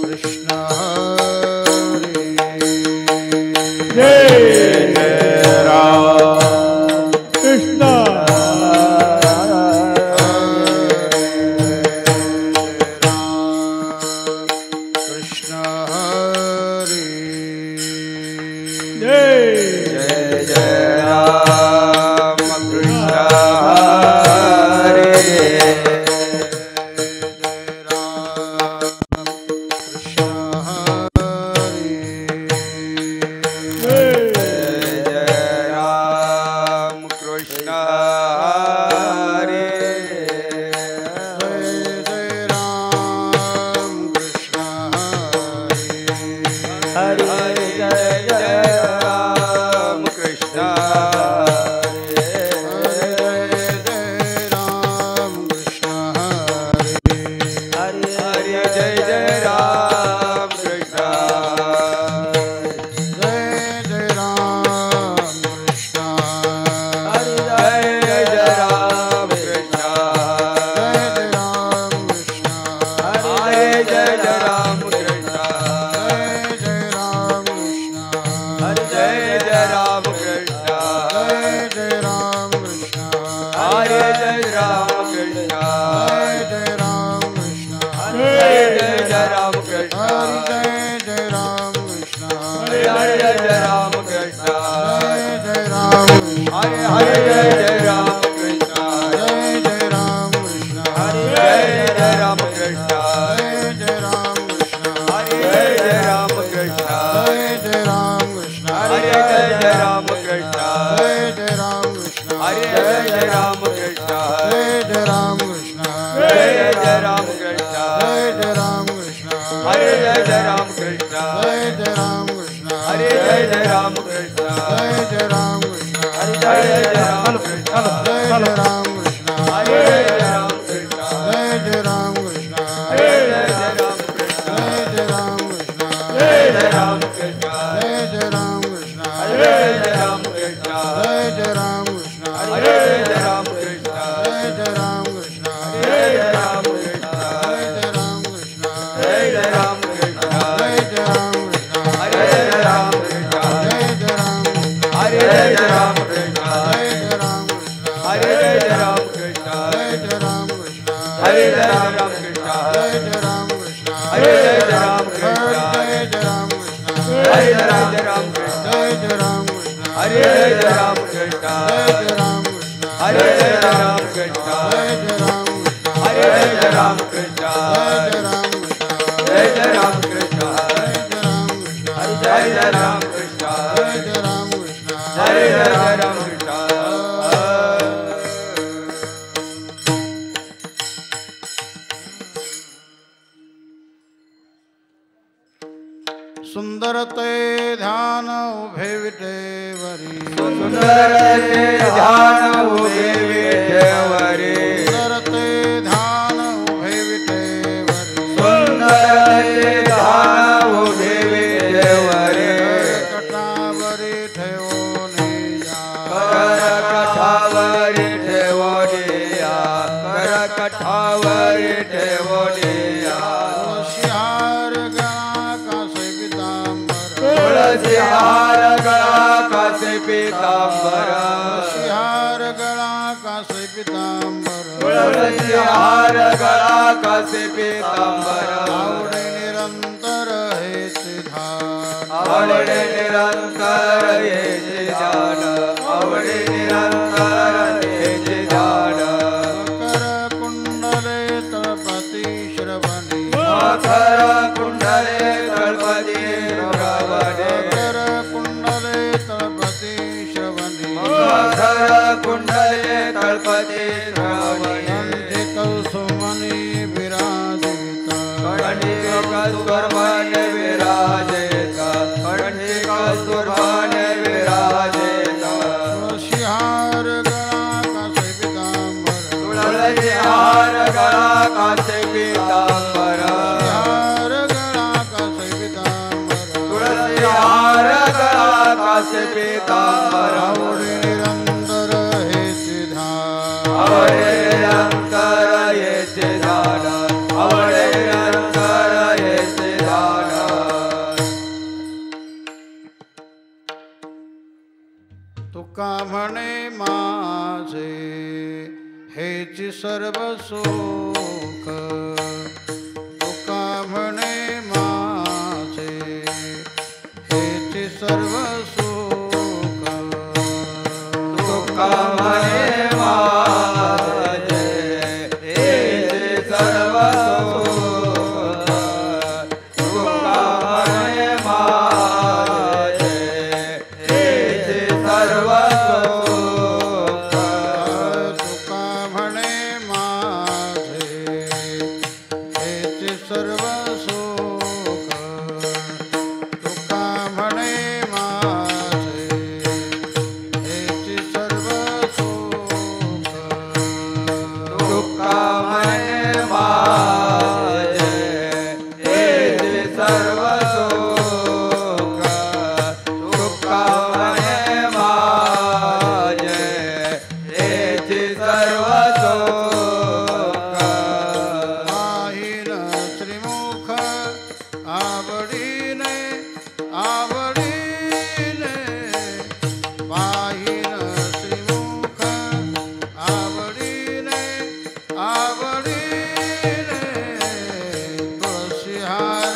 कृष्ण हरे जय जय राम कृष्ण कृष्ण हरे जय जय जय राम कृष्ण हरे सुंदरते ध्यान उभे विटेवरी सुंदरते ध्यान उभे विटेवरी सुंदरते ध्यान उभे विटेवरी सुंदरते ध्यान उभे विटेवरी कटावरी ठेवोनिया कर कठावरी ठेवोनिया कर कठावरी ठेवोनिया तुलसिहार गळा कासे पीतांबर तुलसिहार गळा कासे पीतांबर तुलसिहार गळा कासे पीतांबर आवडे निरंतर हेचे ध्यान आवडे निरंतर हेचे ध्यान आवडे निरंतर हेचे ध्यान मकर कुंडले तळपती श्रवणी मकर कुंडले तळपती श्रवणे मकर कुंडले तळपती श्रवणी मकर कुंडले तळपती श्रवणे कंठी कौसुमनी विराजिता कंठी कस्तुरमाने विराजेता कंठी कस्तुरमाने विराजेता तुळसिहार गळा कासे पीतांबर तुळसिहार गळा कासे पीतांबर तुळसिहार गळा कासे पीतांबर आवडे निरंतर हेचे ध्यान आवडे निरंतर हेचे ध्यान आवडे निरंतर हेचे ध्यान तुका म्हणे माझे हेची सर्व सुख तुका म्हणे माझे हेची सर्व सुख तुका म्हणे माझे हेचे सर्व सुख तुका म्हणे माझे हेचे सर्व सुख तुका म्हणे माझे हेचे सर्व सुख तुका म्हणे माझे हेचे सर्व सुख तुका म्हणे माझे हेचे सर्व सुख तुका म्हणे माझे हेचे सर्व सुख पाहिन श्रीमुख आवडीने आवडीने पाहिन श्रीमुख आवडीने आवडीने तुळशी हार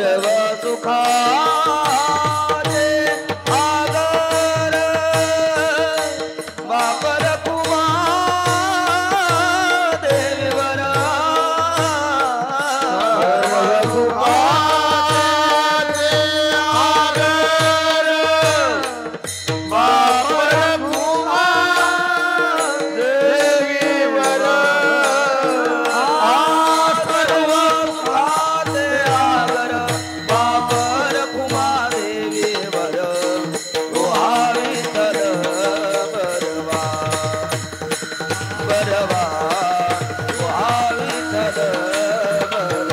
सर्व सुखाचे आगर बापर कुमार देवीवर सर्व सुखाचे आगर बापर कुमार देवीवर सर्व सुखाचे आगर बापर कुमार देवीवर तुहा विठ्ठल बरवा बरवा तुहा विठ्ठल बरवा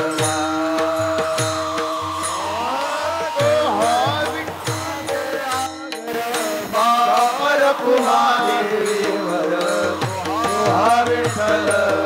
बापर कुमार देवीवर तुहा विठ्ठल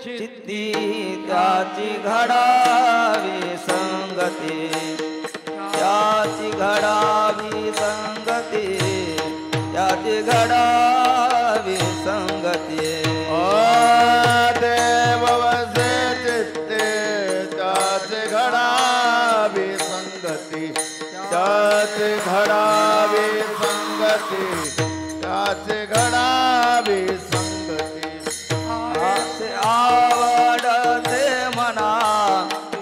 चित्ती त्याची घडावी संगती त्याची घडावी संगती त्याची घडावी संगती देव वसे चित्ते त्याचे घडावी संगती त्याचे घडावी संगती त्याचे घडावी संगती असे आवडते मना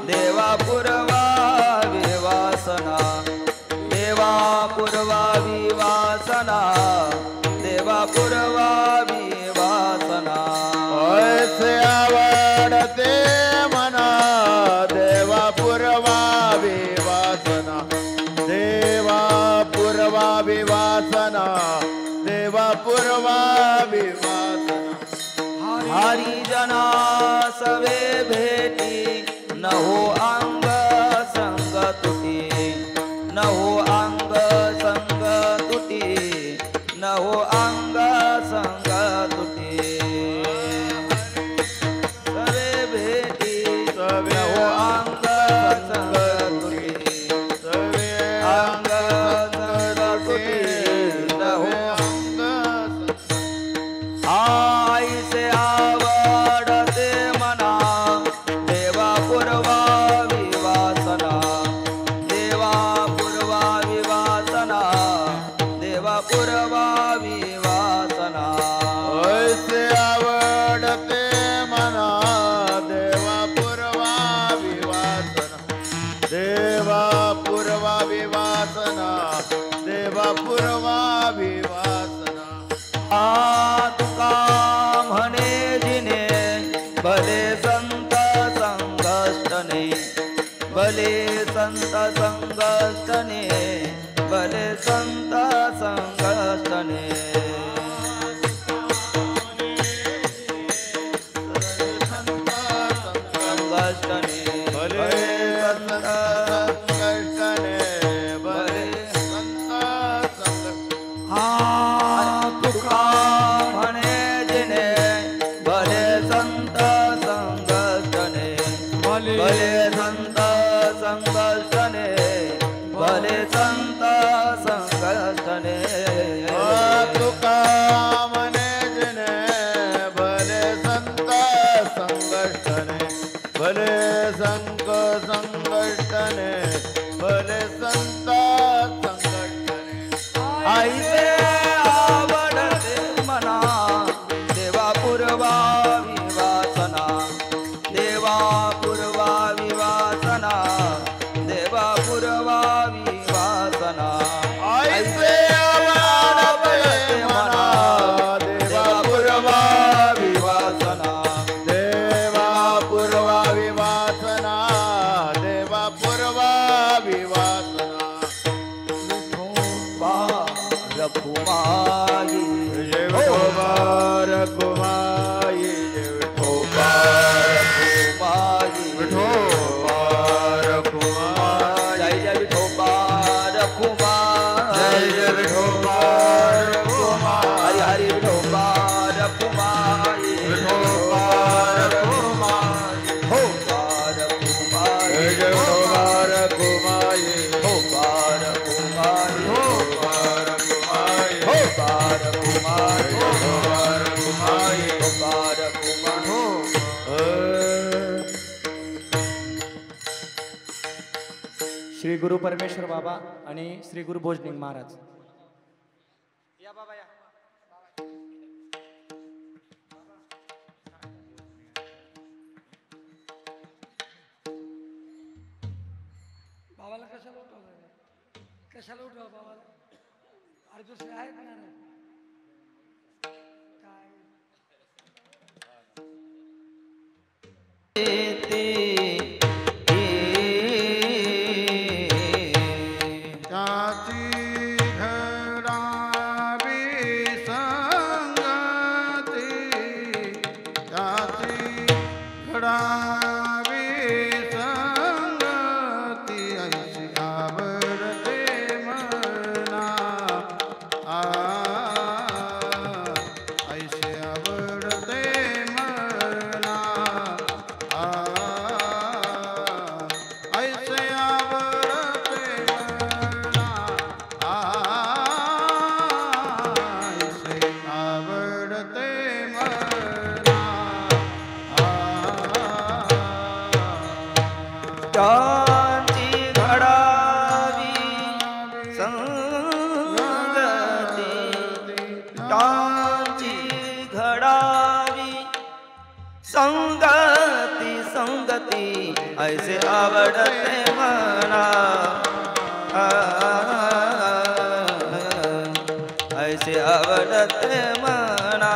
देवा पुरवावी वासना देवा पुरवावी वासना देवा पुरवावी वासना ऐसे आवडते मना देवा पुरवावी वासना देवा पुरवावी वासना देवा पुरवावी वासना हरिजना सवे भेटी न हो अंग संग तुटी न हो अंग संग तुटी न हो अंग संग तुटी सवे भेटी न हो अंग संग तुटी सवे अंग संग तुटी न हो अंग आई से आवडते मना देवा पुरवावी वासना देवा पुरवावी वासना देवा पुरवावी वासना ऐसे आवडते मना देवा पुरवावी वासना देवा पुरवावी वासना देवा पुरवावी वासना तुका म्हणे जिने भले संत संगष्टने भले संत संगष्टने भले संत संगष्टने संगष्टने भले संत संगष्टने भले संत संग तुका म्हणे ऐसे आवडते मना देवा पूर्वावी वासना देवा पूर्वावी वासना देवा पूर्वावी वासना ऐसे आवडते मना देवा पूर्वावी वासना देवा पूर्वावी वासना देवा पूर्वावी वासना रघुमाई जय विठोबा रघुमाई जय विठोबा विठोबा रघुमाई जय जय विठोबा रघुमाई जय जय विठोबा रघुमाई हरि हरि विठोबा रघुमाई विठोबा रघुमाई हो रघुमाई जय जय विठोबा रघुमाई विठोबा रघुमाई विठोबा रघुमाई हो रघुमाई विठोबा रघुमाई विठोबा रघुमाई श्री गुरु परमेश्वर बाबा आणि श्री गुरु भोजनिंग महाराज या बाबा या बाबाला कशाला उठवलं कशाला उठवा बाबाला अरे दुसरे आहेत ना रे काय त्याची घडावी संगती त्याची घडावी संगती ऐशी आवडते मना ऐशी आवडते मना ऐसे आवडते मना ऐसे आवडते मना त्यांची घडावी संगती त्यांची घडावी संगती संगती ऐसे आवडते मना ऐसे आवडते मना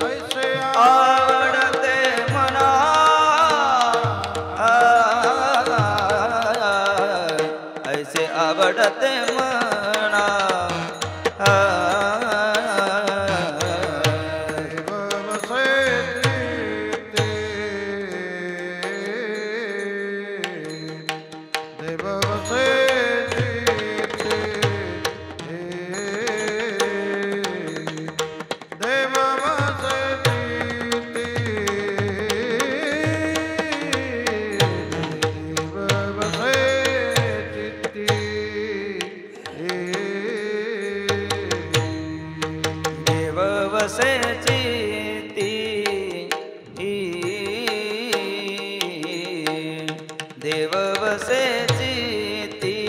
ऐसे आवडते मना ऐसे आवडते मना देव वसे चित्ते देव वसे चित्ते देव वसे चित्ते देव वसे चित्ती देव वसे चित्ती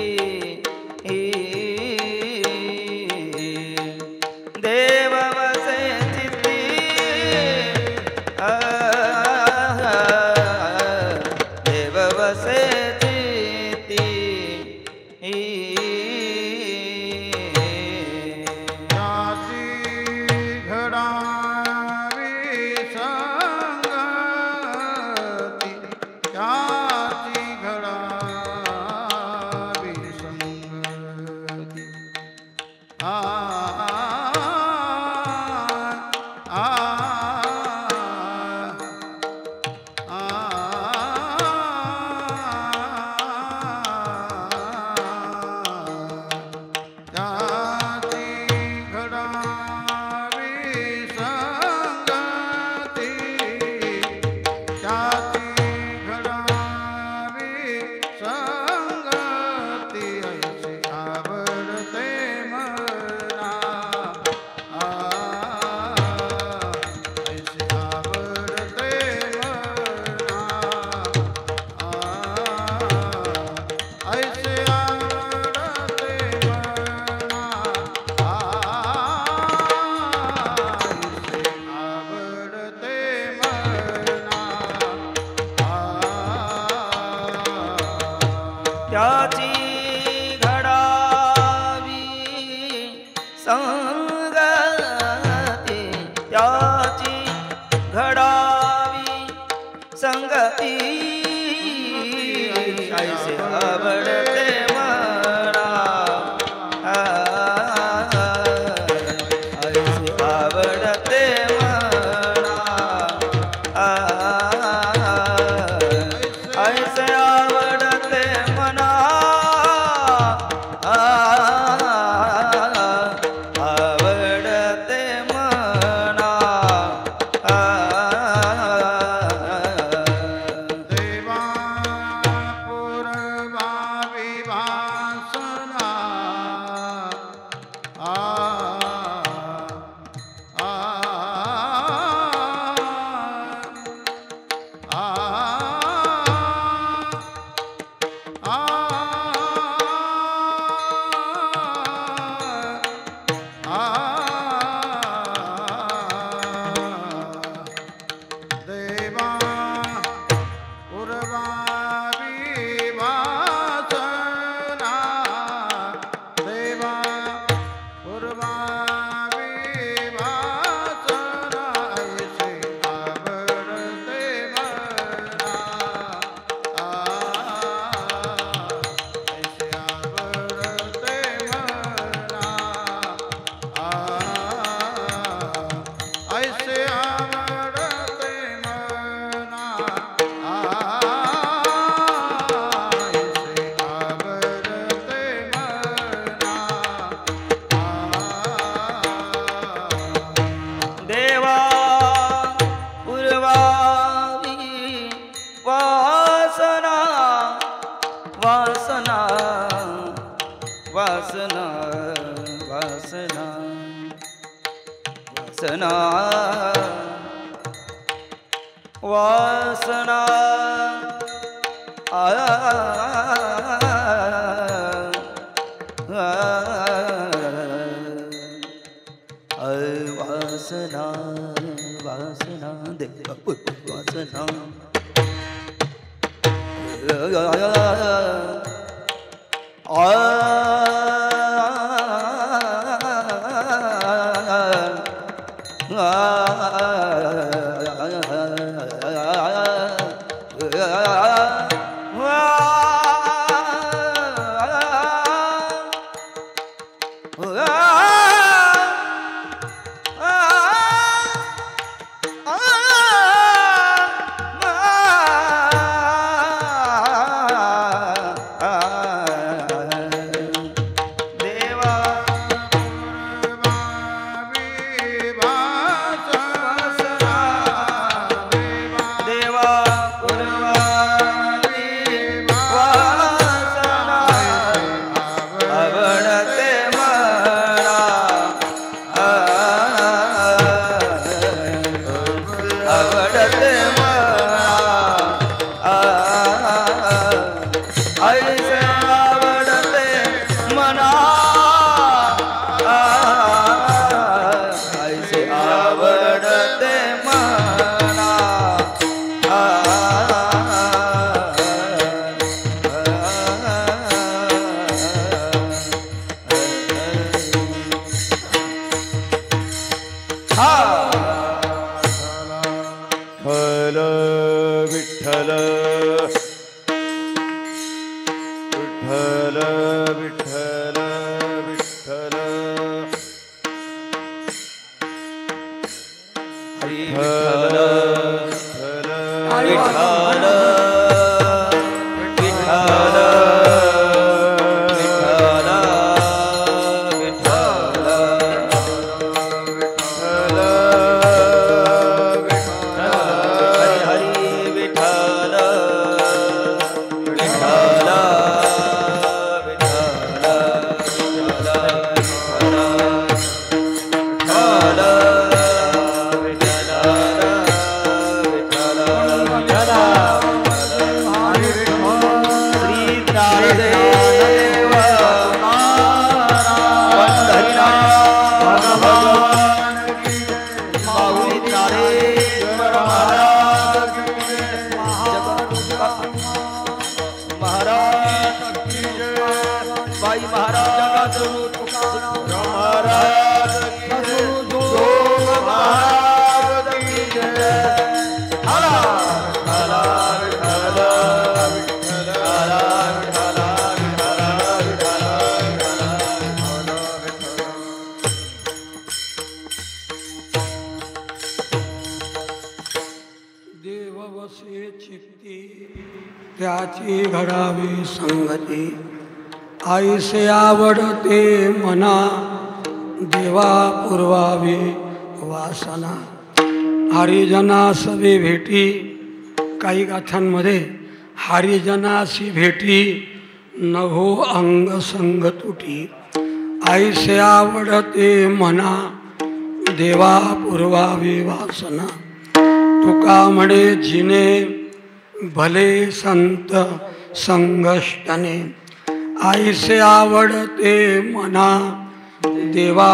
संगती त्याची घडावी संगती ऐसे आवडते मना ऐसे आवडते मना ऐसे आवडते मना आवडते मना देवा पूर्वावी वासना आ आ देवा पूर्वावी वासना देवा पूर्वावी वासना ऐसे आवडते मना ऐसे आवडते मना ऐसे आवडते मना ऐसे आवडते मना देवा पूर्वावी वासना वासना वासना वासना वासना वासना वासना वासना देवा वासना विठ्ठल विठ्ठल विठ्ठल विठ्ठल विठ्ठल विठ्ठल विठ्ठल महाराज बाई महाराज त्याची घडावी संगती आईसे आवडते मना देवा पुरवावी वासना हरिजनासवे भेटी काही गाथांमध्ये हरिजनासी भेटी नभो अंग संग तुटी आईसे आवडते मना देवा पुरवावी वासना तुका म्हणे जिने भले संत संगष्टने आईसे आवडते मना देवा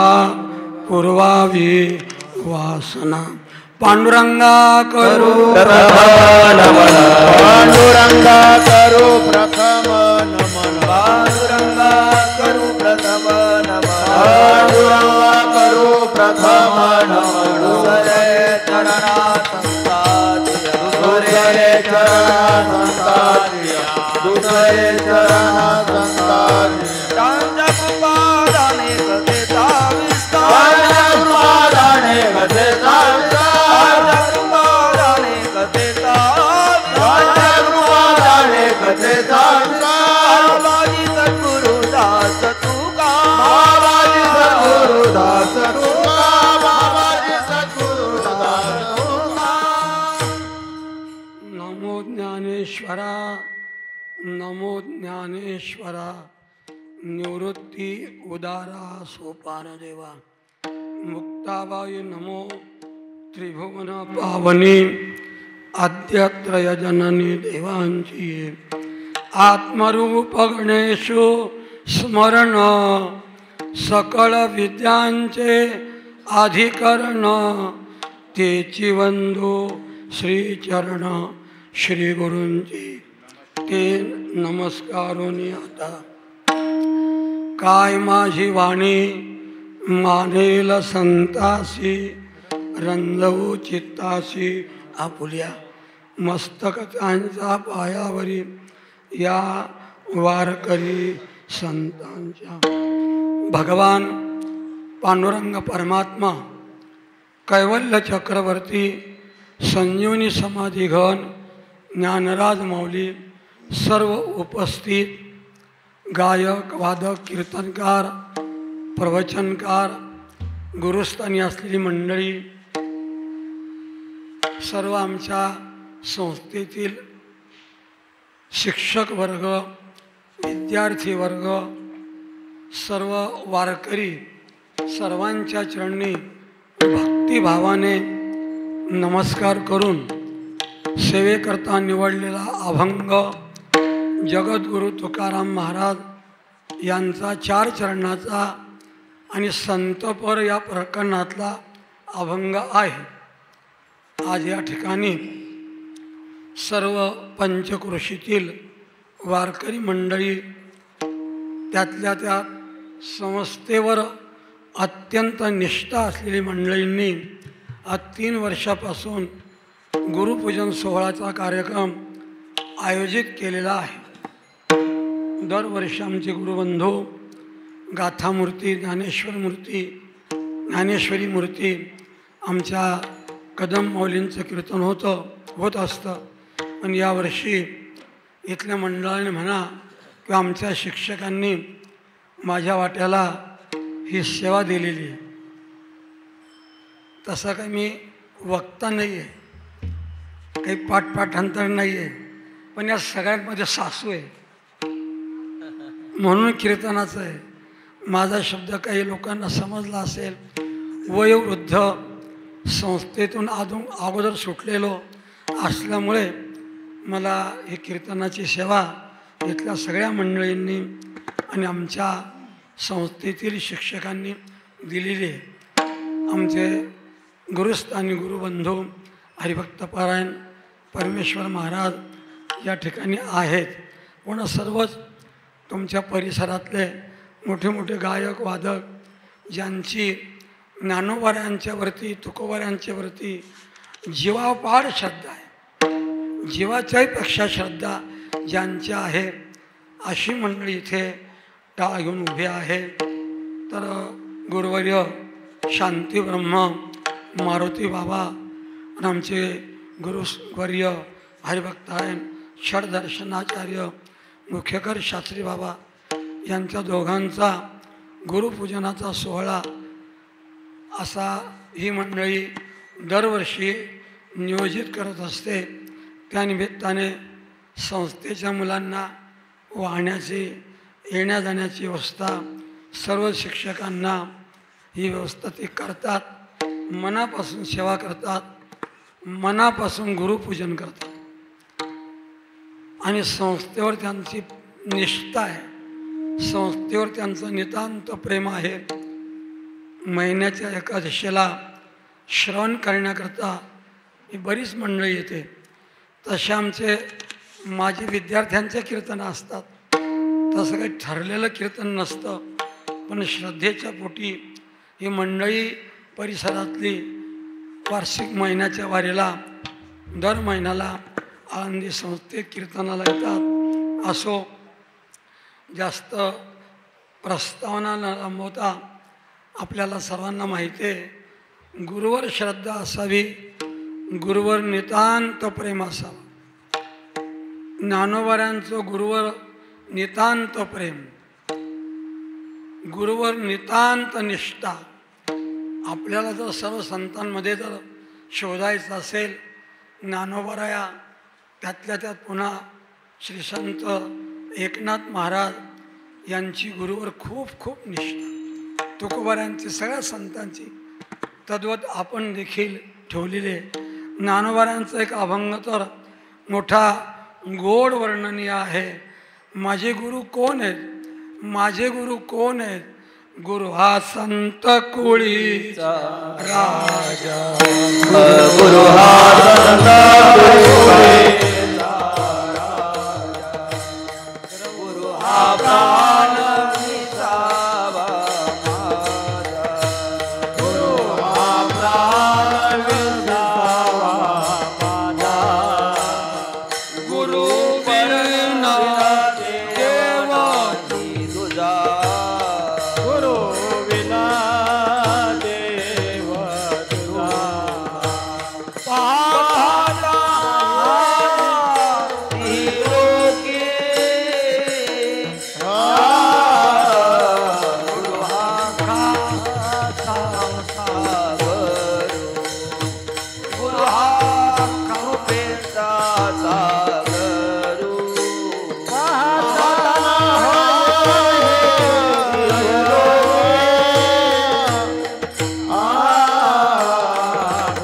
पुरवावी वासना पांडुरंगा करू पांडुरंगा करू प्रथम नमन पांडुरंगा करू प्रथम नमन पांडुरंगा करू प्रथम नमन दुसरे चरणा संतातिया दुसरे चरण संतातिया दुसरे चरण संतातिया त्यांच्या कृपादाने कथेचा विस्तार पांडुरंगाने कथेचा कृपादाने कथेचा पांडुरंगाने कथेचा बाबाजी सद्गुरुदास तुका बाबाजी सद्गुरुदास तुका बाबाजी सद्गुरुदास तुका नमो ज्ञानेश्वरा नमो ज्ञानेश्वरा निवृत्ती उदारा सोपान देवा मुक्ताबाई नमो त्रिभुवन पावनी आद्यत्रय जननी देवांची आत्मरूप गणेशो स्मरण सकळ विद्यांचे अधिकरण तेची वंदो श्रीचरण श्री गुरूंची ते नमस्कारोनी आता काय माझी वाणी मानेल संतासी रंजवू चित्तासी आपुल्या मस्तक त्यांच्या पायावरी या वारकरी संतांच्या भगवान पांडुरंग परमात्मा कैवल्य चक्रवर्ती संजीवनी समाधी घन ज्ञानराज माऊली सर्व उपस्थित गायक वादक कीर्तनकार प्रवचनकार गुरुस्थानी असलेली मंडळी सर्व आमच्या संस्थेतील शिक्षक वर्ग विद्यार्थी वर्ग सर्व वारकरी सर्वांच्या चरणी भक्तिभावाने नमस्कार करून सेवेकरता निवडलेला अभंग जगद्गुरु तुकाराम महाराज यांचा 4 चरणाचा आणि संतपर या प्रकरणातला अभंग आहे। आज या ठिकाणी सर्व पंचक्रोशीतील वारकरी मंडळी त्यातल्या त्यात संस्थेवर अत्यंत निष्ठा असलेली मंडळींनी आज 3 वर्षापासून गुरुपूजन सोहळ्याचा कार्यक्रम आयोजित केलेला आहे। दरवर्षी आमचे गुरुबंधू गाथामूर्ती ज्ञानेश्वरी मूर्ती आमच्या कदम माऊलींचं कीर्तन होत असतं। पण यावर्षी इथल्या मंडळाने म्हणा किंवा आमच्या शिक्षकांनी माझ्या वाट्याला ही सेवा दिलेली आहे। तसं काही मी वक्ता नाही आहे, काही पाठपाठांतर नाही आहे, पण या सगळ्यांमध्ये सासू आहे म्हणून कीर्तनाचं आहे। माझा शब्द काही लोकांना समजला असेल, वयोवृद्ध संस्थेतून अगोदर सुटलेलो असल्यामुळे मला ही कीर्तनाची सेवा इथल्या सगळ्या मंडळींनी आणि आमच्या संस्थेतील शिक्षकांनी दिलेली आहे। आमचे गुरुस्थानी गुरुबंधू हरिभक्तपरायण परमेश्वर महाराज या ठिकाणी आहेत, पण सर्वच तुमच्या परिसरातले मोठे मोठे गायक वादक ज्यांची ज्ञानोबाऱ्यांच्यावरती तुकोबाऱ्यांच्यावरती जीवापाड श्रद्धा आहे, जीवाच्याही पेक्षा श्रद्धा ज्यांच्या आहे अशी मंडळी इथे टाळ घेऊन उभी आहे। तर गुरुवर्य शांती ब्रह्म मारुती बाबा आणि आमचे गुरुवर्य हरिभक्तायन षडदर्शनाचार्य मुख्यकर शास्त्री बाबा यांच्या दोघांचा गुरुपूजनाचा सोहळा असा ही मंडळी दरवर्षी नियोजित करत असते. त्यानिमित्ताने संस्थेच्या मुलांना वाहण्याची येण्या जाण्याची व्यवस्था सर्व शिक्षकांना ही व्यवस्था ते करतात. मनापासून सेवा करतात, मनापासून गुरुपूजन करतात आणि संस्थेवर त्यांची निष्ठा आहे, संस्थेवर त्यांचं नितांत प्रेम आहे. महिन्याच्या एकादशीला श्रवण करण्याकरता ही बरीच मंडळी येते. तसे आमचे माझे विद्यार्थ्यांचे कीर्तन असतात. तसं काही ठरलेलं कीर्तन नसतं, पण श्रद्धेच्या पोटी ही मंडळी परिसरातली वार्षिक महिन्याच्या वारीला दर महिन्याला आळंदी संस्थेत कीर्तनाला येतात. असो, जास्त प्रस्तावना न लांबवता आपल्याला सर्वांना माहिती आहे गुरुवर श्रद्धा असावी, गुरुवर नितांत प्रेम असावं. ज्ञानोबाऱ्यांचं गुरुवर नितांत प्रेम, गुरुवर नितांत निष्ठा. आपल्याला जर सर्व संतांमध्ये जर शोधायचं असेल ज्ञानोबाराया, त्यातल्या त्यात पुन्हा श्री संत एकनाथ महाराज यांची गुरुवर खूप खूप निष्ठा, तुकोबाऱ्यांची सगळ्या संतांची तद्वत आपण देखील ठेवलेले. ज्ञानोबाऱ्यांचा एक अभंग तर मोठा गोड वर्णनीय आहे. माझे गुरु कोण आहेत, माझे गुरु कोण आहेत, गुरु हा संत कुळीचा राजा, गुरु हा संत कुळीचा गुरु हा प्राण विसावा माझा, गुरु हा प्राण विसावा माझा, गुरु बिना देवाची तुझा, गुरु विना देव तुझा. पाहता लोके गुरु हा सागर, गुरु हा कृपेचा सागर,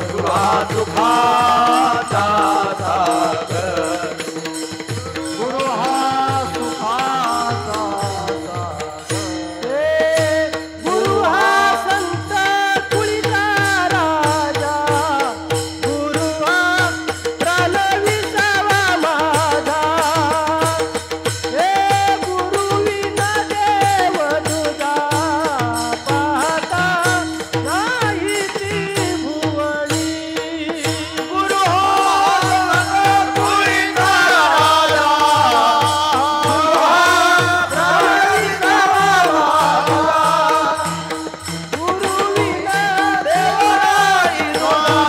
गुरु हा सुखाचा सागर, गुरु हा सुखाचा सागर. गुरु हा संत कुळीचा राजा, गुरु हा प्राण विसावा माझा. हे गुरु विना देव तुझा, पाहता नाही ती भुवनी. गुरु हा संत कुळीचा राजा, गुरु हा प्राण विसावा माझा. गुरु विना देव नाही तुझा,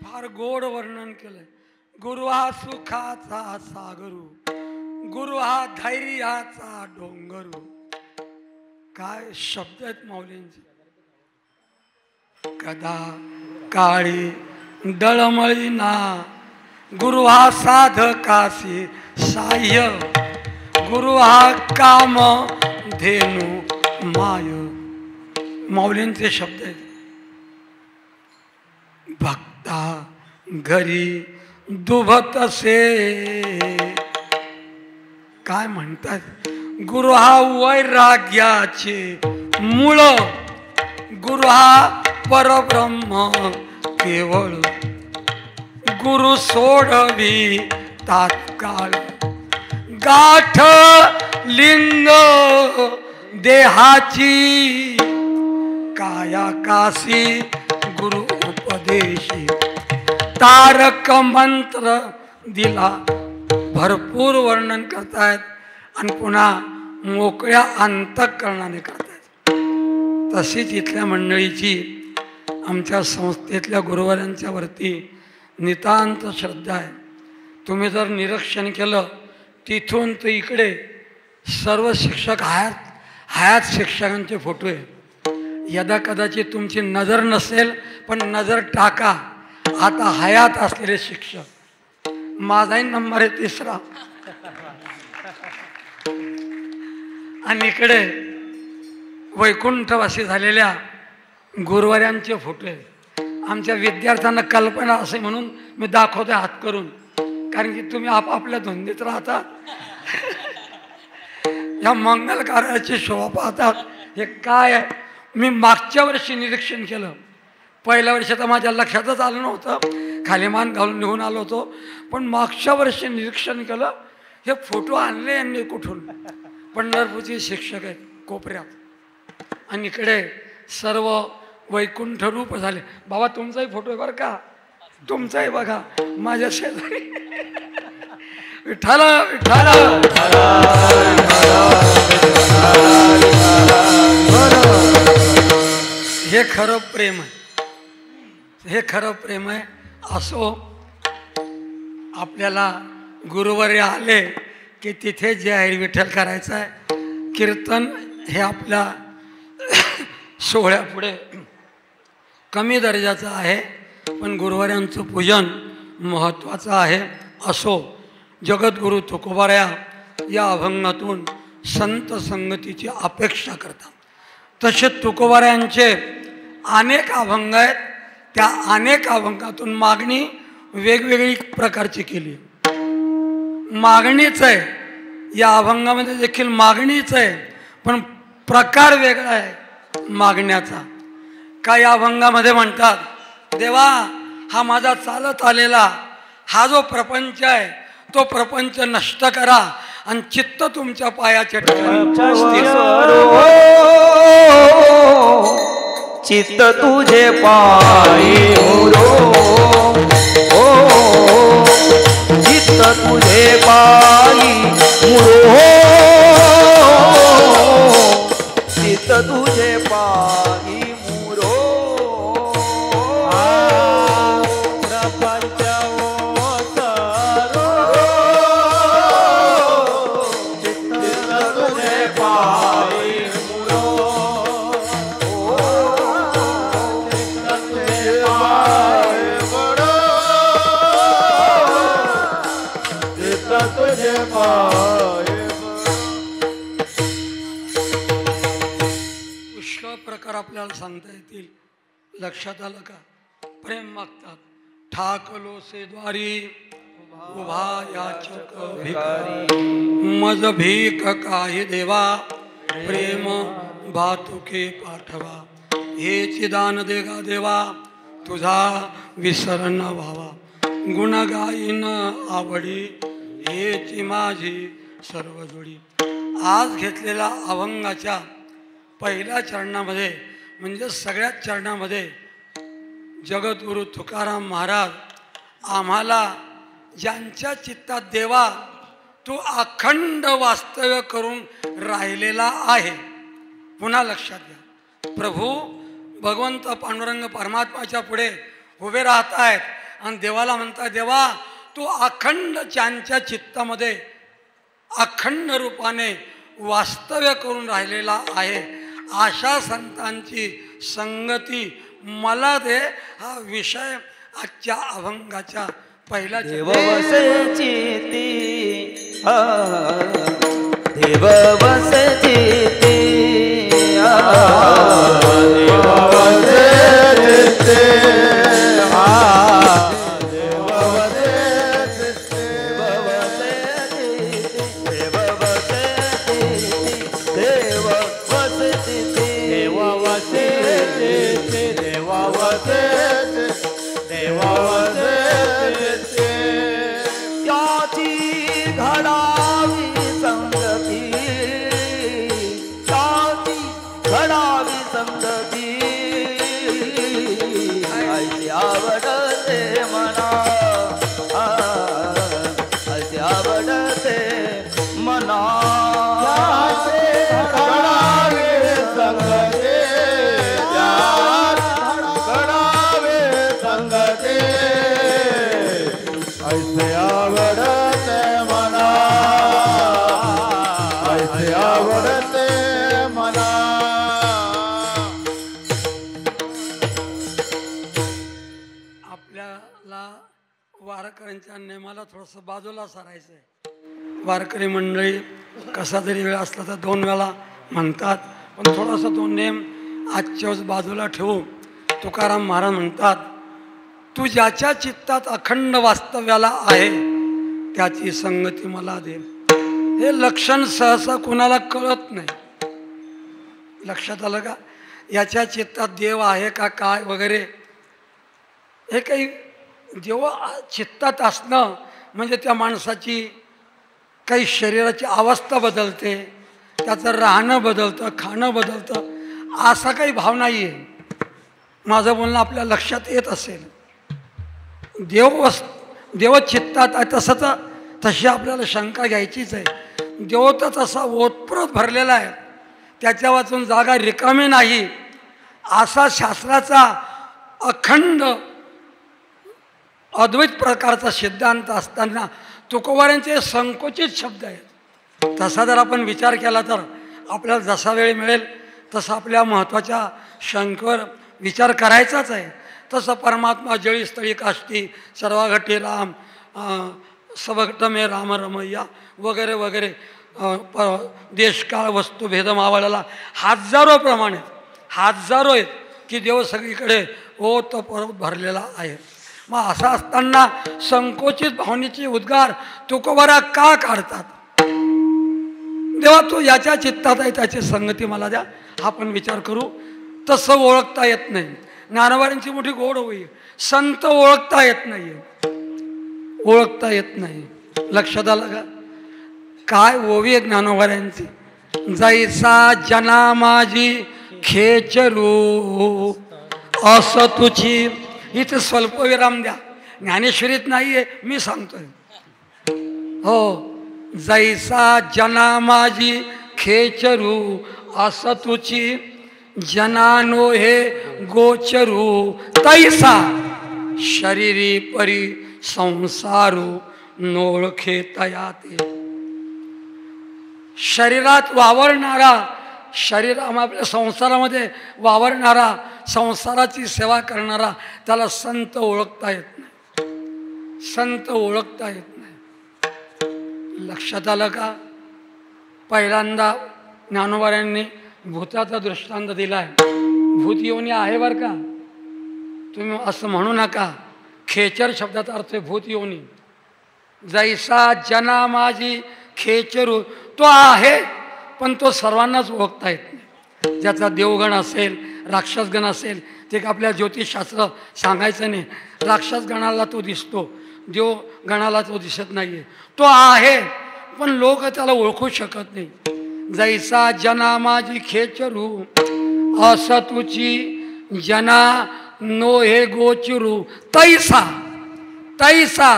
फार गोड वर्णन केलंय. गुरु हा सुखाचा सागरू, गुरु हा धैर्याचा डोंगरू. काय शब्द आहेत माऊलींचे. कदा काळी दळमळी ना, गुरु हा साधकासी साह्य, गुरु हा काम धेनु माय. माऊलींचे शब्द आहेत. भक्ता घरी दुभतसे, काय म्हणतात, गुरु हा वैराग्याचे मूळ, गुरु हा परब्रह्म केवळ, गुरु सोडवी तात्काळ, गाठ लिंग देहाची, काया काशी गुरु उपदेशी. तारक मंत्र दिला, भरपूर वर्णन करतायत. आणि पुन्हा मोकळ्या अंतःकरणाने करतायत. तशीच इथल्या मंडळीची आमच्या संस्थेतल्या गुरुवारांच्या वरती नितांत श्रद्धा आहे. तुम्ही जर निरीक्षण केलं तिथून तर इकडे सर्व शिक्षक हयात शिक्षकांचे फोटो आहे. यदा कदाचित तुमची नजर नसेल पण नजर टाका, आता हयात असलेले शिक्षक. माझाही नंबर आहे 3रा. आणि इकडे वैकुंठवासी झालेल्या गुरुवाऱ्यांचे फोटो आहेत. आमच्या विद्यार्थ्यांना कल्पना असे म्हणून मी दाखवते हात करून, कारण की तुम्ही आपापल्या धुंदीत राहता. या मंगल कार्याची शोभा पाहतात. हे काय आहे? मी मागच्या वर्षी निरीक्षण केलं. पहिल्या वर्षी तर माझ्या लक्षातच आलं नव्हतं, खाली मान घालून निघून आलो होतो. पण मागच्या वर्षी निरीक्षण केलं, हे फोटो आणले यांनी कुठून? पंढरपूरचे शिक्षक आहेत कोपऱ्यात. आणि इकडे सर्व वैकुंठ रूप झाले. बाबा तुमचाही फोटो आहे बरं का, तुमचाही बघा माझ्या शेजारी. विठ्ठल विठ्ठल हे खरं प्रेम आहे, हे खरं प्रेम आहे. असो, आपल्याला गुरुवारी आले की तिथे जे आहे विठ्ठल करायचं आहे. कीर्तन हे आपल्या सोहळ्यापुढे कमी दर्जाचं आहे, पण गुरुवाऱ्यांचं पूजन महत्त्वाचं आहे. असो, जगद्गुरु तुकोबाऱ्या या अभंगातून संत संगतीची अपेक्षा करतात. तसे तुकोबाऱ्यांचे अनेक अभंग आहेत. त्या अनेक अभंगातून मागणी वेगवेगळी प्रकारची केली. मागणीच आहे, या अभंगामध्ये देखील मागणीच आहे, पण प्रकार वेगळा आहे मागण्याचा. काही अभंगामध्ये म्हणतात, देवा हा माझा चालत आलेला हा जो प्रपंच आहे तो प्रपंच नष्ट करा आणि चित्त तुमच्या पायाच्या ठिकाणी चित्त तुझे पायी मुरो, चित्त तुझे पायी मुरो, चित्त तुझे पायी मुरो. प्रपंच ओसरो, चित्त तुझे पायी मुरो, तुझे पाय पुष्कळ प्रकार आपल्याला सांगता येतील. लक्षात आलं का? प्रेम मागतात. ठाकलो से द्वारी उभा याचक भिकारी, मज भीक काही देवा प्रेम भातुके पाठवा. हेची दान देगा देवा तुझा विसर न व्हावा. गुण गाईन आवडी हेची माझी सर्व जोडी. आज घेतलेल्या अभंगाच्या पहिल्या चरणामध्ये म्हणजे सगळ्याच चरणामध्ये जगद्गुरु तुकाराम महाराज आम्हाला ज्यांच्या चित्तात देवा तू अखंड वास्तव्य करून राहिलेला आहे. पुन्हा लक्षात घ्या, प्रभू भगवंत पांडुरंग परमात्माच्या पुढे उभे राहत आहेत आणि देवाला म्हणतात, देवा तू अखंड ज्यांच्या चित्तामध्ये अखंड रूपाने वास्तव्य करून राहिलेला आहे, अशा संतांची संगती मला दे. हा विषय आजच्या अभंगाच्या पहिला. देव वसे चिती, देव वसे चिती, देव वसे चिती, मना आपल्याला वारकऱ्यांच्या नेमाला थोडंसं बाजूला सारायचं आहे. वारकरी मंडळी कसा जरी वेळ असला तर 2 वेळा म्हणतात, पण थोडासा तो नेम आजच्या बाजूला ठेवू. तुकाराम महाराज म्हणतात, तू ज्याच्या चित्तात अखंड वास्तव्याला आहे त्याची संगती मला दे. हे लक्षण सहसा कुणाला कळत नाही. लक्षात आलं का? याच्या चित्तात देव आहे का काय वगैरे हे काही जेव्हा चित्तात असणं म्हणजे त्या माणसाची काही शरीराची अवस्था बदलते, त्याचं राहणं बदलतं, खाणं बदलतं, असा काही भाव नाही आहे. माझं बोलणं आपल्या लक्षात येत असेल. देव चित्तात आहे तसं तशी आपल्याला शंका घ्यायचीच आहे. देव तर तसा ओतप्रोत भरलेला आहे, त्याच्या वाचून जागा रिकामी नाही असा शास्त्राचा अखंड अद्वैत प्रकारचा सिद्धांत असताना तुकोबारांचे संकोचित शब्द आहेत. तसा जर आपण विचार केला तर आपल्याला जसा वेळ मिळेल तसा आपल्या महत्त्वाच्या शंकर विचार करायचाच आहे. तसं परमात्मा जळी स्थळी काष्टी सर्वाघटी राम सबघट मे राम रमय्या वगैरे वगैरे देशकाळ वस्तू भेद मावळाला हजारो प्रमाणे हजारो आहेत की देव सगळीकडे ओत परत भरलेला आहे. मग असं असताना संकोचित भावनेचे उद्गार तुकोबारा का काढतात? देवा तू याच्या चित्तात आहे त्याची संगती मला द्या. हा पण विचार करू. तसं ओळखता येत नाही. ज्ञानोबारांची मोठी गोड होई, संत ओळखता येत नाही, ओळखता येत नाही. लक्षात आलं का? काय ओवी आहे ज्ञानोबारांची. जैसा जना माझी खेचरू असं तुझी. इथे स्वल्पविराम द्या, ज्ञानेश्वरीत नाही आहे, मी सांगतोय. हो, जैसा जना माझी खेचरू असं तुझी जनानो हे गोचरू तैसा शरीरी परी संसारू नोळखे तयाते. शरीरात वावरणारा, आपल्या संसारामध्ये वावरणारा, संसाराची सेवा करणारा त्याला संत ओळखता येत नाही. संत ओळखता येत नाही. लक्षात आलं का? पहिल्यांदा ज्ञानोबारांनी भूताचा दृष्टांत दिला आहे. भूत योनी आहे बरं का, तुम्ही असं म्हणू नका. खेचर शब्दाचा अर्थ आहे भूत योनी. जैसा जना माझी खेचरू, तो आहे पण तो सर्वांनाच ओळखता येत नाही. ज्याचा देवगण असेल, राक्षसगण असेल, ते आपल्या ज्योतिषशास्त्र सांगायचं नाही. राक्षसगणाला तो दिसतो, देवगणाला तो दिसत नाही आहे. तो आहे पण लोक त्याला ओळखू शकत नाही. जैसा जना माझी खेचरू असं तुझी जना नो हे गोचरू तैसा. तैसा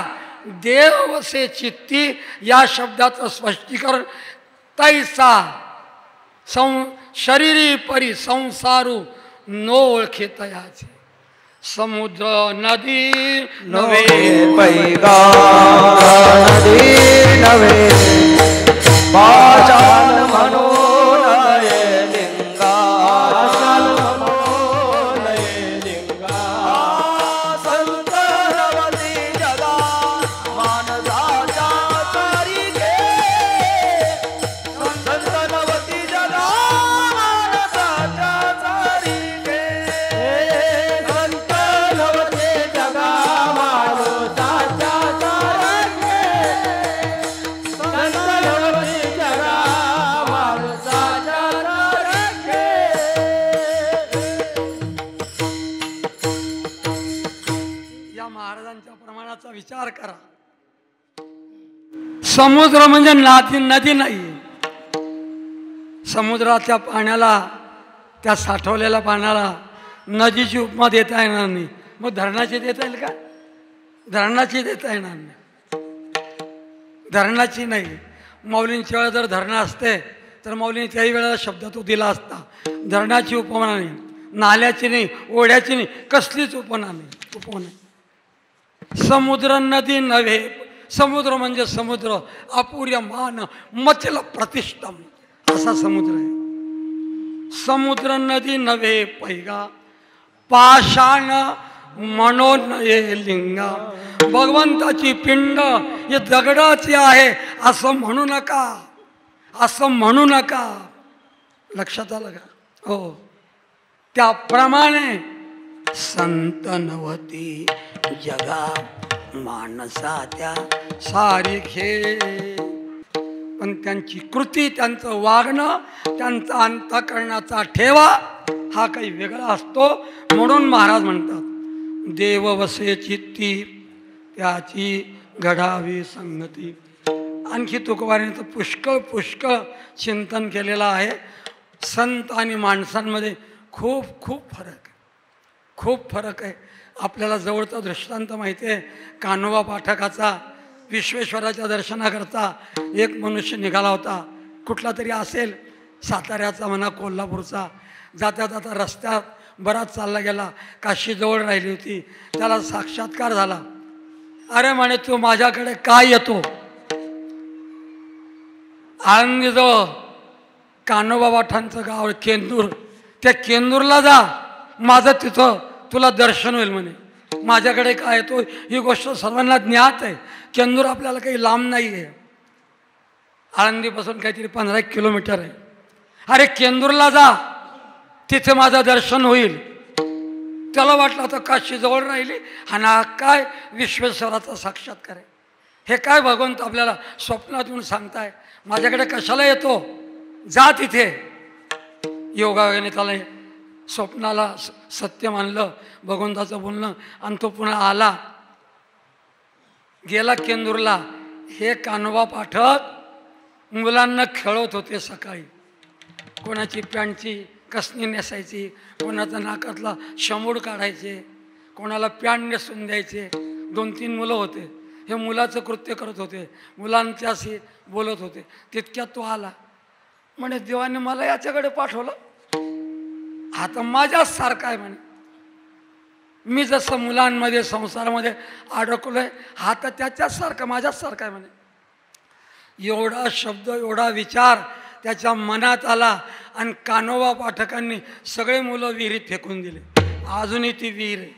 देव से चित्ती या शब्दाचं स्पष्टीकरण तैसा शरीरी परी संसारू नो ओळखे तयाचे. समुद्र नदी नवे पैगा नदी नवे पाषाण म्हणून लिंगा संत रवती जगा मानसाच्या चारी गे. संत रवती जगा मानसाच्या चारी गे. संत रवती जगा मानसाच्या चारी गे. संत रवती जगा मानसाच्या चारी गे. या महाराजांच्या प्रमाणाचा विचार करा. समुद्र म्हणजे नदी नाही. समुद्राच्या पाण्याला, त्या साठवलेल्या पाण्याला नदीची उपमा देता येणार नाही. मग धरणाची देता येईल का? धरणाची देता येणार नाही. धरणाची नाही. माऊलींच्या वेळेला जर धरणं असते तर माऊलींनी त्याही वेळेला शब्द तो दिला असता. धरणाची उपमा नाही, नाल्याची नाही, ओढ्याची नाही, कसलीच उपमा नाही. समुद्र नदी नव्हे. समुद्र म्हणजे समुद्र, अपूर्यमान मचल प्रतिष्ठम असा समुद्र आहे. समुद्र नदी नव्हे पैगा पाषाण म्हणून ये लिंगा. भगवंताची पिंड ही दगडाची आहे असं म्हणू नका, असं म्हणू नका. लक्षात आलं का? हो, त्याप्रमाणे संत नवती जगा माणसाच्या सारिखे. पण त्यांची कृती, त्यांचं वागणं, त्यांचा अंतःकरणाचा ठेवा हा काही वेगळा असतो. म्हणून महाराज म्हणतात देव वसे चित्ती त्याची घडावी संगती. आणखी तुकोबाराने पुष्कळ पुष्कळ चिंतन केलेलं आहे. संत आणि माणसांमध्ये खूप खूप फरक आहे, खूप फरक आहे. आपल्याला जवळचा दृष्टांत माहिती आहे कान्होबा पाठकाचा. विश्वेश्वराच्या दर्शनाकरता एक मनुष्य निघाला होता, कुठला तरी असेल, साताऱ्याचा म्हणा कोल्हापूरचा. जाता जाता रस्त्यात बराच चालला गेला, काशीजवळ राहिली होती. त्याला साक्षात्कार झाला. अरे म्हणे तू माझ्याकडे काय येतो? आळंदीजवळ कान्होबा पाठांचं गाव केंदूर, त्या केंदूरला जा, माझं तिथं तुला दर्शन होईल म्हणे. माझ्याकडे काय येतो ही गोष्ट सर्वांना ज्ञात आहे. केंदूर आपल्याला काही लांब नाही आहे, आळंदीपासून काहीतरी 15 किलोमीटर आहे. अरे केंदूरला जा, तिथे माझं दर्शन होईल. त्याला वाटलं आता काशी जवळ राहिली आणि हा काय विश्वेश्वराचा साक्षात्कार आहे. हे काय भगवंत आपल्याला स्वप्नात येऊन सांगताय, माझ्याकडे कशाला येतो, जा तिथे. योगायोगाने त्याला स्वप्नाला सत्य मानलं, भगवंताचं बोलणं, आणि तो पुन्हा आला, गेला केंदूरला. हे कान्होबा पाठक मुलांना खेळवत होते. सकाळी कोणाची पॅन्टची कसणी नेसायची, कोणाचा नाकातला शमूड काढायचे, कोणाला पॅन्ट नेसून द्यायचे. 2-3 मुलं होते. हे मुलाचं कृत्य करत होते, मुलांच्याशी बोलत होते. तितक्यात तो आला. म्हणे देवाने मला याच्याकडे पाठवलं, आता माझ्याच सारखा आहे म्हणे. मी जसं मुलांमध्ये संसारामध्ये अडकलोय, हा तर त्याच्याच सारखा, माझ्याच सारखा आहे म्हणे. एवढा शब्द, एवढा विचार त्याच्या मनात आला आणि कान्होबा पाठकांनी सगळे मुलं विहिरीत फेकून दिले. अजूनही ती विहीर आहे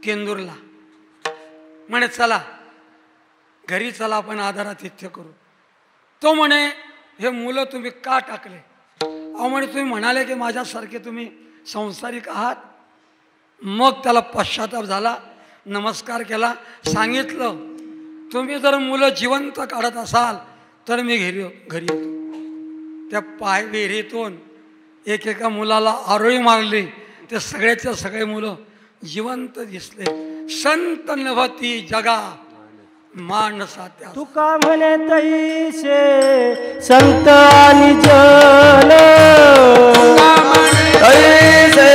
केंदूरला. म्हणे चला घरी चला, आपण आदरातिथ्य करू. तो म्हणे हे मुलं तुम्ही का टाकले? अहो म्हणे तुम्ही म्हणाले की माझ्यासारखे तुम्ही संसारिक आहात. मग त्याला पश्चाताप झाला, नमस्कार केला, सांगितलं तुम्ही जर मुलं जिवंत काढत असाल तर मी घरी येतो. त्या पाय विहिरीतून एकेका मुलाला आरोळी मारली, ते सगळ्याच्या सगळे मुलं जिवंत दिसले. संत नभती जगा माणसात्या. तुका म्हणे तैसे संत आणि जन, तैसे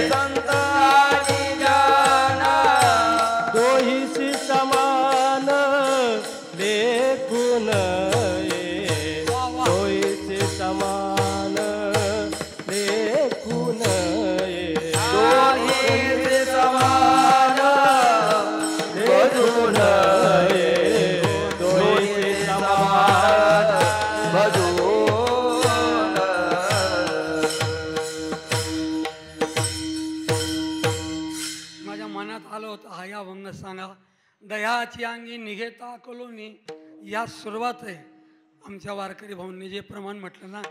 संत आणि जन, दोहीशी समान देखून ये, दोहीशी समान देखून ये, दोहीशी समान देखून ये, दोहीशी समान भजून. माझ्या मनात आलं होतं हा या अभंग सांगा. दह्याची अंगी निघेता कलोनी, या सुरुवात आहे. आमच्या वारकरी भाऊंनी जे प्रमाण म्हटलं ना,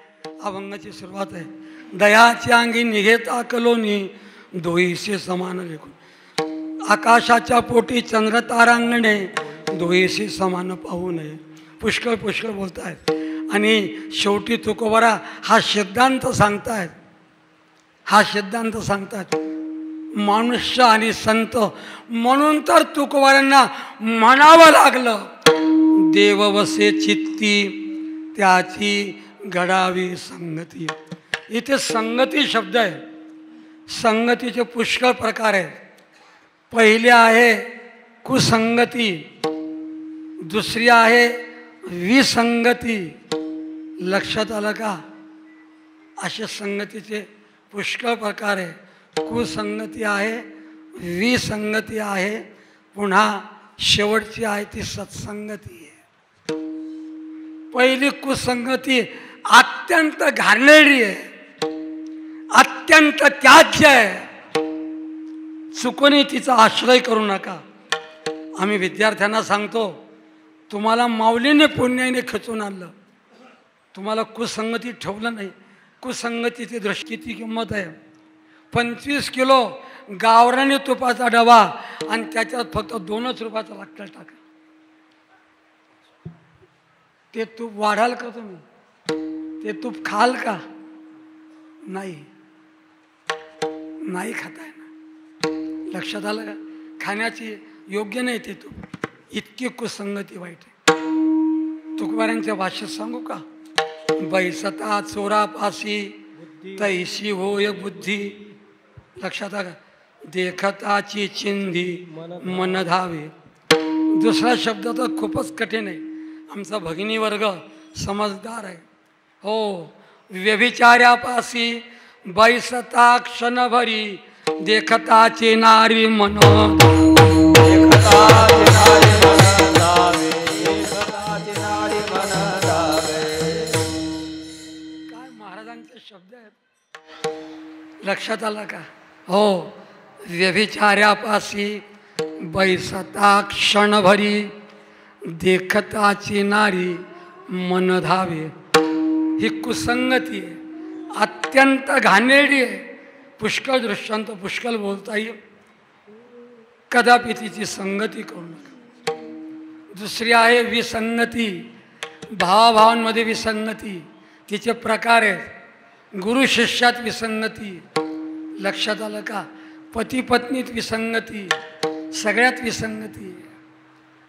अभंगाची सुरुवात आहे. दह्याची अंगी निघेता कलोनी, दोहीशी समान लेखून. आकाशाच्या पोटी चंद्र तारांगणे, दोहीशी समान पाहू नये. पुष्कळ पुष्कळ बोलतायत. आणि शेवटी तुकोबारा हा सिद्धांत सांगतायत, हा सिद्धांत सांगतात. मनुष्य आणि संत म्हणून तर तुकोबारांना म्हणावं लागलं देव वसे चित्ती त्याची घडावी संगती. इथे संगती शब्द आहे. संगतीचे पुष्कळ प्रकार आहेत. पहिली आहे कुसंगती, दुसरी आहे विसंगती. लक्षात आलं का? अशा संगतीचे पुष्कळ प्रकार आहे. कुसंगती आहे, विसंगती आहे, पुन्हा शेवटची आहे ती सत्संगती आहे. पहिली कुसंगती अत्यंत घाणेरडी आहे, अत्यंत त्याज्य आहे. चुकूनही तिचा आश्रय करू नका. आम्ही विद्यार्थ्यांना सांगतो, तुम्हाला माऊलीने पुण्याने खचून आणलं, तुम्हाला कुसंगती ठेवलं नाही. कुसंगतीची दृष्टीची किंमत आहे. 25 किलो गावरानी तुपाचा डबा आणि त्याच्यात फक्त 2च रुपयाचा लाकड टाका. ते तूप वाढाल का तुम्ही? ते तूप खाल का? नाही, नाही खाताय ना. लक्षात आलं का? खाण्याची योग्य नाही ते तूप. इतकी कुसंगती वाईट आहे. तुकोबारांच्या भाषेत सांगू का? बैसता चोरापासी तैशी होय बुद्धी. लक्षात आलं? देखताची चिंधी मन धावे. दुसरा शब्द तर खूपच कठीण आहे. आमचा भगिनी वर्ग समजदार आहे. हो, व्यभिचार्यापासी बैसता क्षणभरी देखताची नारी मन. देखताची नारी मन धावे, देखताची नारी मन धावे. काय महाराजांचे शब्द आहेत. लक्षात आलं का? हो, व्यभिचार्यापासी बैसता क्षणभरी देखताची नारी मन धावे. ही कुसंगती आहे, अत्यंत घाणेरडी आहे. पुष्कळ दृष्टांत पुष्कळ बोलता येईल. कदापि तिची संगती करू नका. दुसरी आहे विसंगती, भावाभावांमध्ये विसंगती. तिचे प्रकार आहेत. गुरु शिष्यात विसंगती. लक्षात आलं का? पती पत्नीत विसंगती, सगळ्यात विसंगती.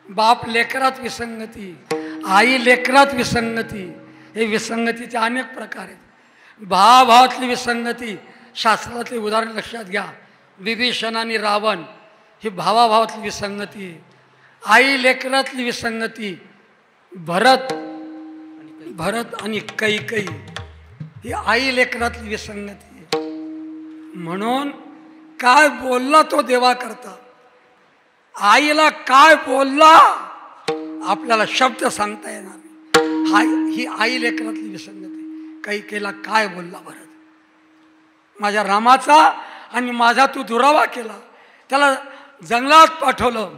बाप लेकरात विसंगती, आई लेकरात विसंगती. हे विसंगतीचे अनेक प्रकार आहेत. भावाभावातली विसंगती, शास्त्रातले उदाहरण लक्षात घ्या. विभीषण आणि रावण ही भावाभावातली विसंगती. आई लेकरातली विसंगती, भरत आणि कैकई ही आई लेकरातली विसंगती. म्हणून काय बोलला तो देवा करता. आईला काय बोलला आपल्याला शब्द सांगता येणार नाही. ही आई लेकरातली विसंगती. कैकेला काय बोलला भरत? माझ्या रामाचा आणि माझा तू दुरावा केला, त्याला जंगलात पाठवलं.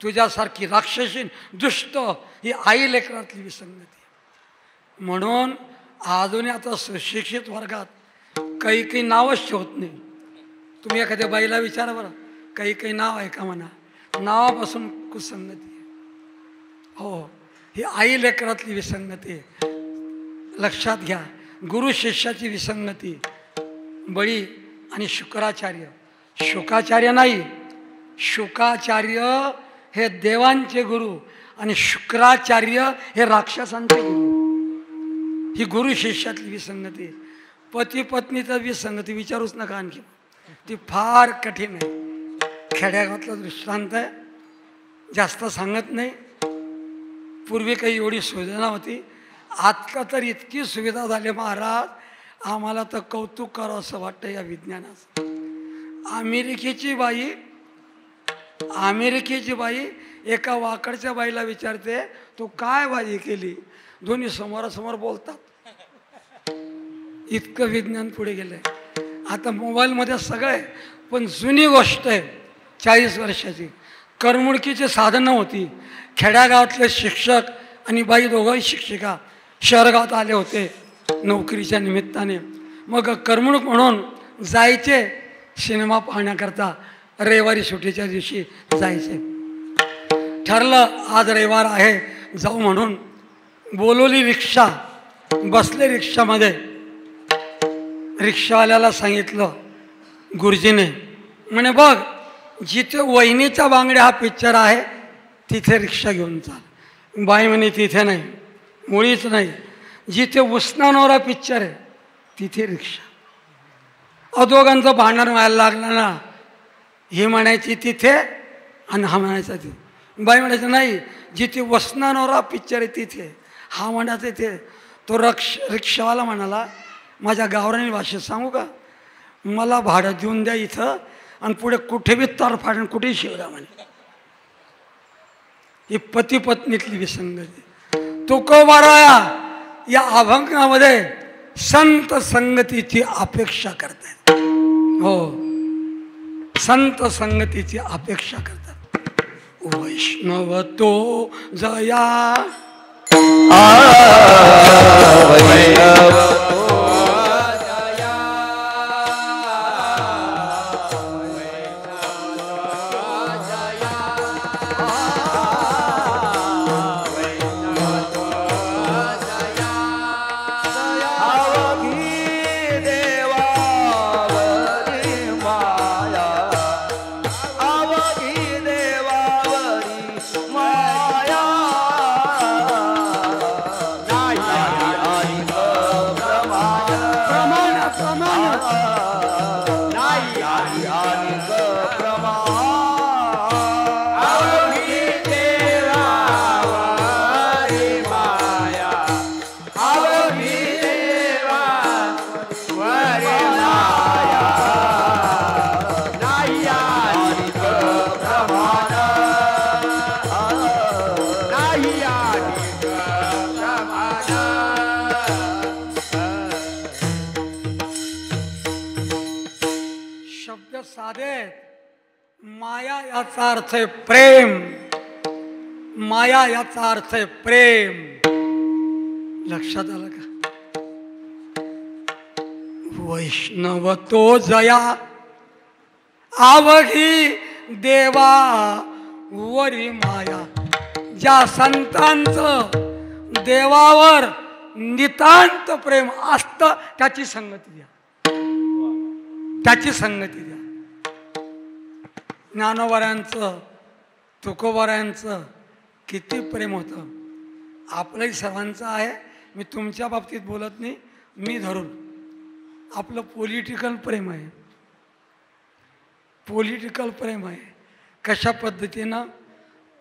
तुझ्यासारखी राक्षसी दुष्ट ही आई लेकरातली विसंगती. म्हणून अजूनही आता सुशिक्षित वर्गात काही नावच ठेवत नाही. तुम्ही एखाद्या बाईला विचारा बरं, काही नाव आहे का म्हणा. नावापासून कुसंगती आहे. हो, ही आई लेकरातली विसंगती आहे. लक्षात घ्या. गुरु शिष्याची विसंगती. बळी आणि शुक्राचार्य. शुकाचार्य नाही, शुकाचार्य हे देवांचे गुरु आणि शुक्राचार्य हे राक्षसांचे गुरु. ही गुरु शिष्यातली विसंगती. पती पत्नीचा विसंगती विचारूच नका आणखी. ती फार कठीण आहे. खेड्यागावातला दृष्टांत आहे, जास्त सांगत नाही. पूर्वी काही एवढी सुविधा होती. आजकाल तर इतकी सुविधा झाली महाराज, आम्हाला तर कौतुक करावं असं वाटतं या विज्ञानाचं. अमेरिकेची बाई एका वाकडच्या बाईला विचारते, तू काय भाजी केली? दोन्ही समोरासमोर बोलतात. इतकं विज्ञान पुढे गेलंय. आता मोबाईलमध्ये सगळं आहे. पण जुनी गोष्ट आहे, 40 वर्षाची. करमणुकीची साधनं होती. खेड्यागावातले शिक्षक आणि बाई दोघंही शिक्षिका शहरगावात आले होते नोकरीच्या निमित्ताने. मग करमणूक म्हणून जायचे सिनेमा पाहण्याकरता. रविवारी सुट्टीच्या दिवशी जायचे. ठरलं आज रविवार आहे जाऊ म्हणून. बोलवली रिक्षा. बसले रिक्षामध्ये. रिक्षावाल्याला सांगितलं गुरुजीने, म्हणे बघ जिथे वहिनीचा बांगड्या हा पिक्चर आहे तिथे रिक्षा घेऊन चाल. बाई म्हणे तिथे नाही, मुळीच नाही. जिथे उस्मानावरा पिक्चर आहे तिथे रिक्षा. अदोघांचं भांडण व्हायला लागलं ना. ही म्हणायची तिथे आणि हा म्हणायचा तिथे. बाई म्हणायचं नाही, जिथे उस्मानावरा पिक्चर आहे तिथे. हा म्हणायचं तिथे. तो रिक्षावाला म्हणाला, माझ्या गावरानी भाषेत सांगू का, मला भाडं देऊन द्या इथं आणि पुढे कुठे बी तरफाडून कुठेही शिवरा म्हणे. ही पती पत्नीतली विसंगती. तुकोबाराया या अभंगामध्ये संत संगतीची अपेक्षा करतायत. हो, संत संगतीची अपेक्षा करतात. वैष्णव तो जया वैष्णव माया याचा अर्थ आहे प्रेम. माया याचा अर्थ आहे प्रेम. लक्षात आलं का? वैष्णव तो जया आवघी देवा वरी माया. ज्या संतांचं देवावर नितांत प्रेम असतं त्याची संगती द्या. त्याची संगती द्या. ज्ञानोबारायांचं तुकोबारायांचं किती प्रेम होतं. आपलंही सर्वांचं आहे. मी तुमच्या बाबतीत बोलत नाही. मी धरून आपलं पॉलिटिकल प्रेम आहे. पॉलिटिकल प्रेम आहे. कशा पद्धतीनं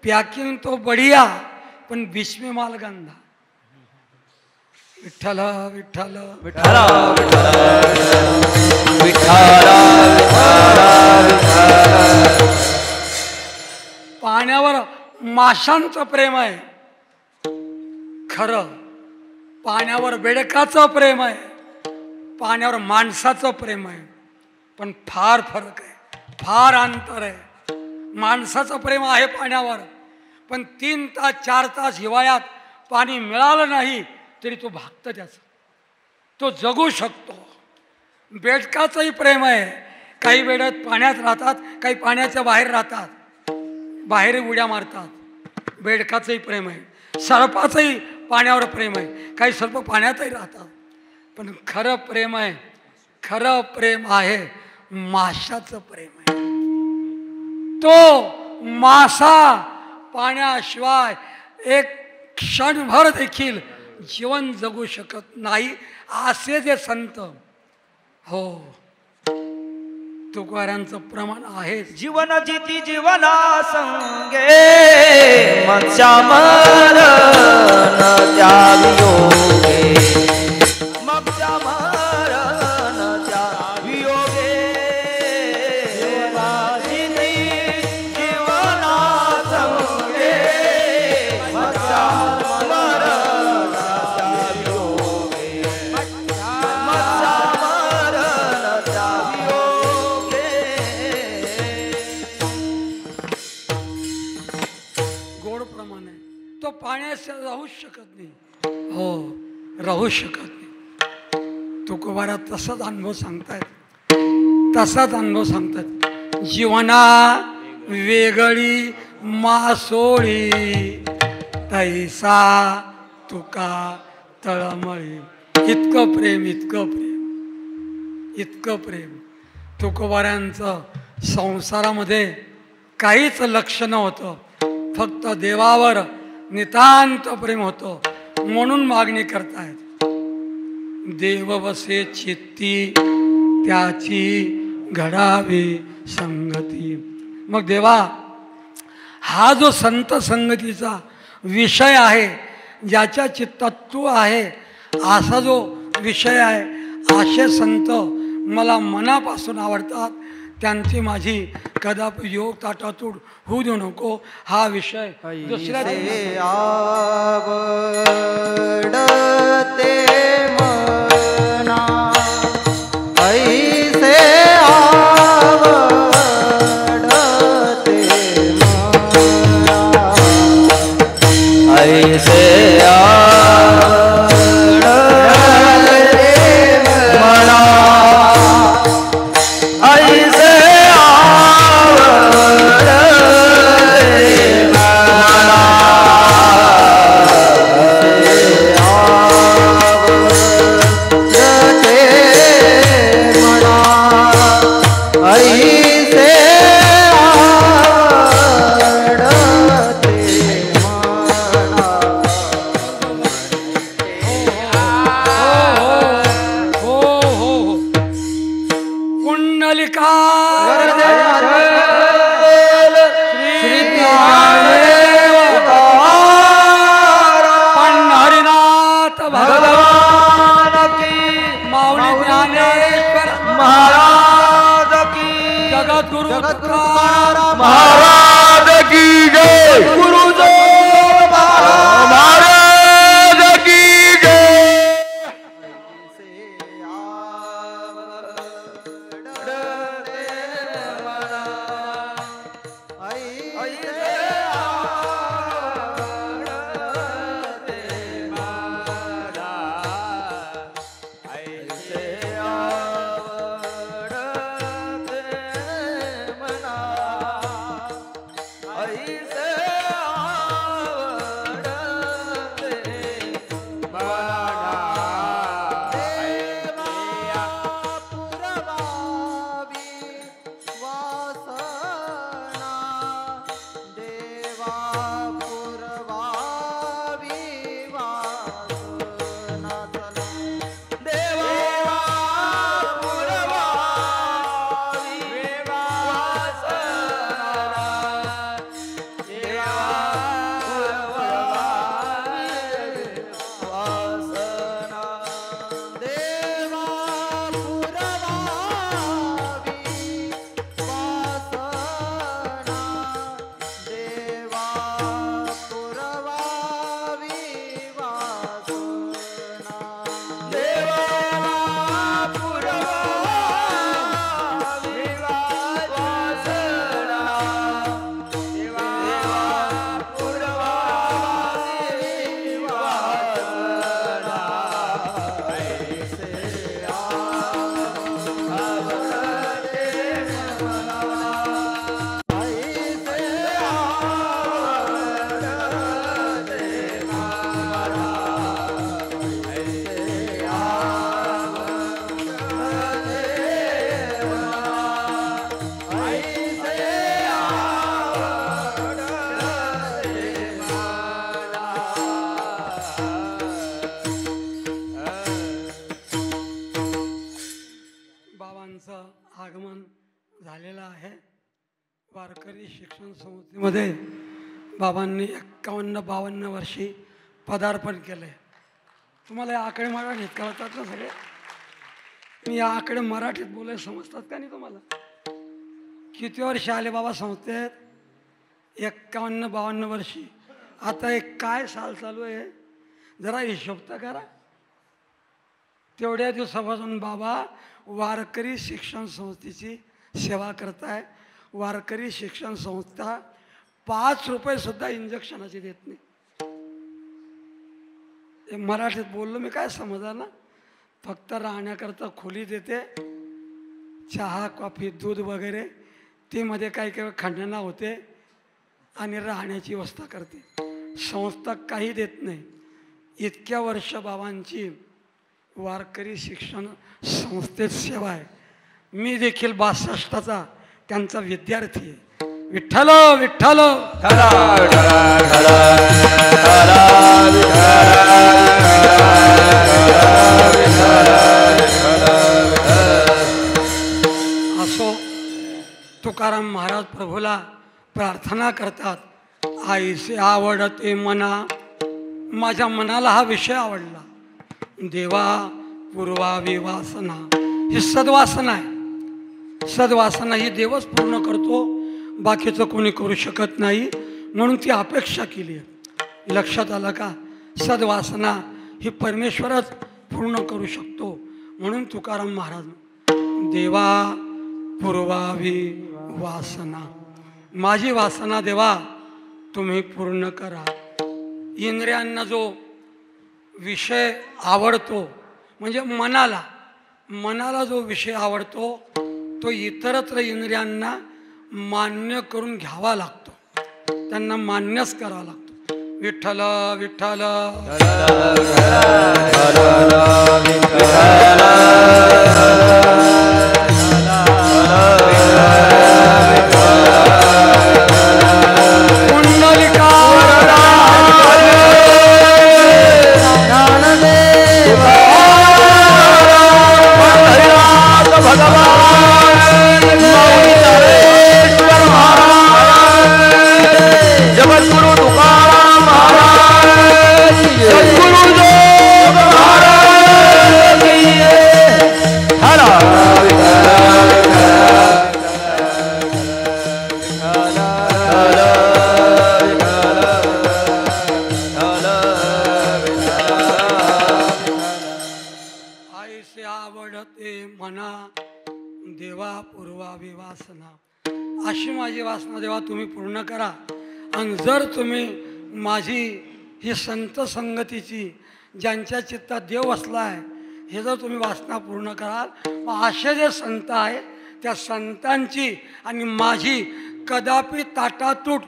पॅकिंग तो बढिया पण विश्व माल गंधा. विठ्ठल विठ्ठल विठ्ठल विठ्ठल पाण्यावर माशांचं प्रेम आहे खरं. पाण्यावर बेडकाचं प्रेम आहे. पाण्यावर माणसाचं प्रेम आहे. पण फार फरक आहे. फार अंतर आहे. माणसाचं प्रेम आहे पाण्यावर. पण 3 तास 4 तास हिवाळ्यात पाणी मिळालं नाही तरी तो भागतं त्याचं. तो जगू शकतो. बेडकाचंही प्रेम आहे. काही बेडक पाण्यात राहतात. काही पाण्याच्या बाहेर राहतात. बाहेर उड्या मारतात. बेडकाचंही प्रेम आहे. सर्पाचंही पाण्यावर प्रेम आहे. काही सर्प पाण्यातही राहतात. पण खरं प्रेम आहे. खरं प्रेम आहे माशाचं प्रेम आहे. तो मासा पाण्याशिवाय एक क्षणभर देखील जीवन जगू शकत नाही. असे जे संत हो तुकारांचं प्रमाण आहे. जीवन जिती जीवना संगे मत्स्या मरण त्यावियोगे. मत्स्या मरण त्यावियोगे. जिती जीवना संगे मत्स्या मरण त्यावियोगे. मत्स्या मरण त्यावियोगे. गोड प्रमाण आहे. तो पाण्याशिवाय राहूच शकत नाही. हो राहू शकत नाही. तुकोबारा तसाच अनुभव सांगतायत. तसाच अनुभव सांगतात. जीवना वेगळी मासोळी तैसा तुका तळमळी. इतकं प्रेम इतकं प्रेम इतकं प्रेम. तुकोबाऱ्यांचं संसारामध्ये काहीच लक्ष नव्हतं. फक्त देवावर नितांत प्रेम होतं. म्हणून मागणी करतायत. देव बसे चित्ती त्याची घडावी संगती. मग देवा हा जो संत संगतीचा विषय आहे ज्याच्या चित्तात तू आहे असा जो विषय आहे असे संत मला मनापासून आवडतात. त्यांची माझी कदापि योग ताटातूट होऊ देऊ नको. हा विषय दुसऱ्या आवडते मना ऐसे आवडते ऐसे आवडते मना ऐसे आवडते मना महाराज की जय गुरुदेव महाराज की जय आगमन झालेलं आहे. वारकरी शिक्षण संस्थेमध्ये बाबांनी 51-52 वर्षी पदार्पण केलं आहे. तुम्हाला या आकडे मराठीत कळतात ना सगळे? मी या आकडे मराठीत बोलायला समजतात का नाही तुम्हाला? किती वर्ष आले बाबा संस्थेत? 51-52 वर्षी. आता एक काय साल चालू आहे जरा हिशोब तर करा. तेवढ्या दिवसापासून बाबा वारकरी शिक्षण संस्थेची सेवा करताय. वारकरी शिक्षण संस्था 5 रुपये सुद्धा इंजेक्शनाचे देत नाही. मराठीत बोललो मी काय समजा ना. फक्त राहण्याकरता खोली देते, चहा कॉफी दूध वगैरे ते मध्ये काही काही खंडना होते आणि राहण्याची व्यवस्था करते. संस्था काही देत नाही. इतक्या वर्ष बाबांची वारकरी शिक्षण संस्थेत सेवा आहे. मी देखील 62चा त्यांचा विद्यार्थी आहे. विठ्ठल विठ्ठल असो. तुकाराम महाराज प्रभूला प्रार्थना करतात, आईसे आवडते मना. माझ्या मनाला हा विषय आवडला. देवा पूर्वावी वासना. ही सद्वासना आहे. सद्वासना ही देवच पूर्ण करतो, बाकीचं कोणी करू शकत नाही. म्हणून ती अपेक्षा केली आहे. लक्षात आलं का? सद्वासना ही परमेश्वरच पूर्ण करू शकतो. म्हणून तुकाराम महाराज देवा पूर्वावी वासना. माझी वासना देवा तुम्ही पूर्ण करा. इंद्रियांना जो विषय आवडतो म्हणजे मनाला जो विषय आवडतो तो इतरत्र इंद्रियांना मान्य करून घ्यावा लागतो, त्यांना मान्यच करावा लागतो. विठ्ठल विठ्ठल अशी माझी वासना देवा तुम्ही पूर्ण करा. आणि जर तुम्ही माझी ही संत संगतीची ज्यांच्या चित्तात देव बसला आहे हे जर तुम्ही वासना पूर्ण कराल, मग असे जे संत आहेत त्या संतांची आणि माझी कदापि ताटातूट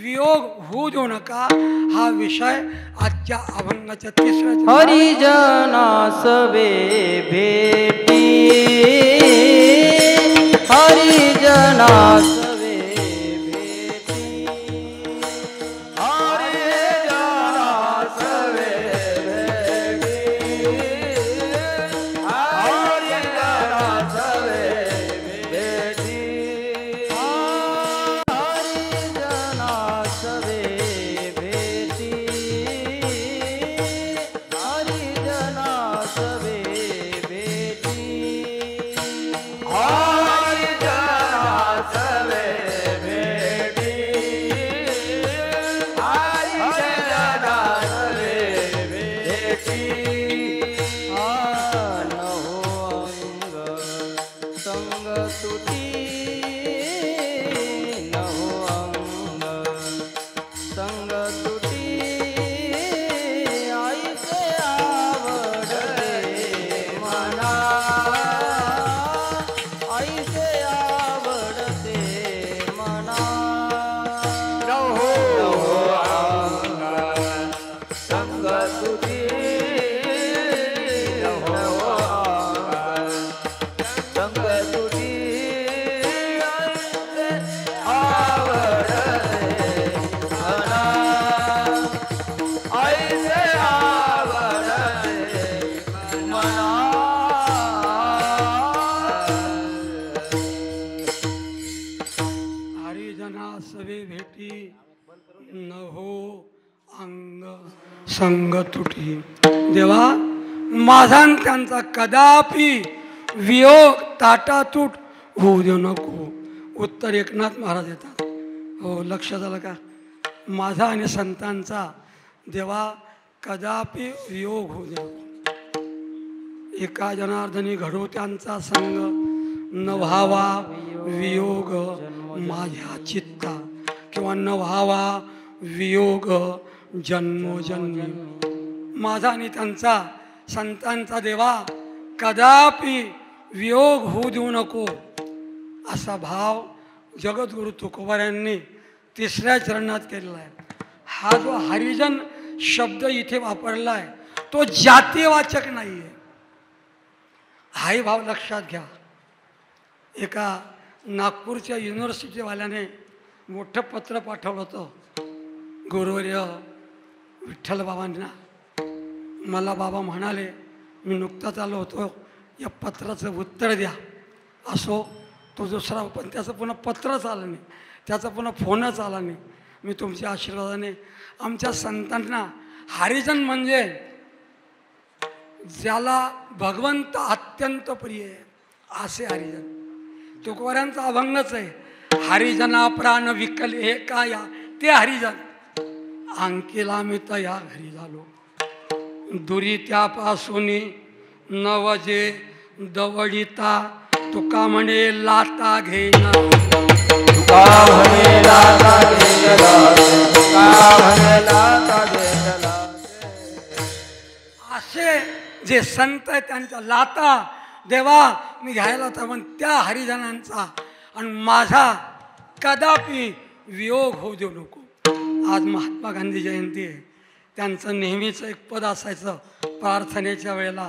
वियोग होऊ देऊ नका. हा विषय आजच्या अभंगाच्या तिसऱ्या हरिजनास वे भेटी हरिजनास संग तुटी. देवा माझा त्यांचा कदापि वियोग ताटातूट होऊ देऊ नको. उत्तर एकनाथ महाराज येतात. हो, लक्ष झालं का? माझा आणि संतांचा देवा कदापि वियोग होऊ देऊ नको. एका जनार्दनी घडो त्यांचा संग न व्हावा वियोग माझ्या चित्ता, किंवा न व्हावा वियोग जन्मोजन्मी. माझा आणि त्यांचा संतांचा देवा कदापि वियोग होऊ देऊ नको असा भाव जगद्गुरु तुकोबारायांनी तिसऱ्या चरणात केलेला आहे. हा जो हरिजन शब्द इथे वापरला आहे तो जातीवाचक नाही आहे. हाही भाव लक्षात घ्या. एका नागपूरच्या युनिव्हर्सिटीवाल्याने मोठं पत्र पाठवलं होतं गुरुवर्य विठ्ठल बाबांना. मला बाबा म्हणाले, मी नुकताच आलो होतो, या पत्राचं उत्तर द्या. असो, तो दुसरा, पण त्याचं पुन्हा पत्रच आलं नाही, त्याचा पुन्हा फोनच आला नाही. मी तुमच्या आशीर्वादाने आमच्या संतांना हरिजन म्हणजे ज्याला भगवंत अत्यंत प्रिय आहे असे हरिजन. तुकोबारायांचा अभंगच आहे, हरिजना प्राण विकल हे का या ते हरिजन. अंकेला मी तया घरी झालो, दुरी त्यापासून नवजे दवडिता. तुका म्हणे लाता घेना, तुका म्हणे लाता घेना, तुका म्हणे लाता घेना. जे संत आहेत त्यांच्या लाता देवा मी घ्यायला तर पण त्या हरिजनांचा आणि माझा कदापि वियोग होऊ देऊ नको. आज महात्मा गांधी जयंती आहे. त्यांचं नेहमीचं एक पद असायचं प्रार्थनेच्या वेळेला,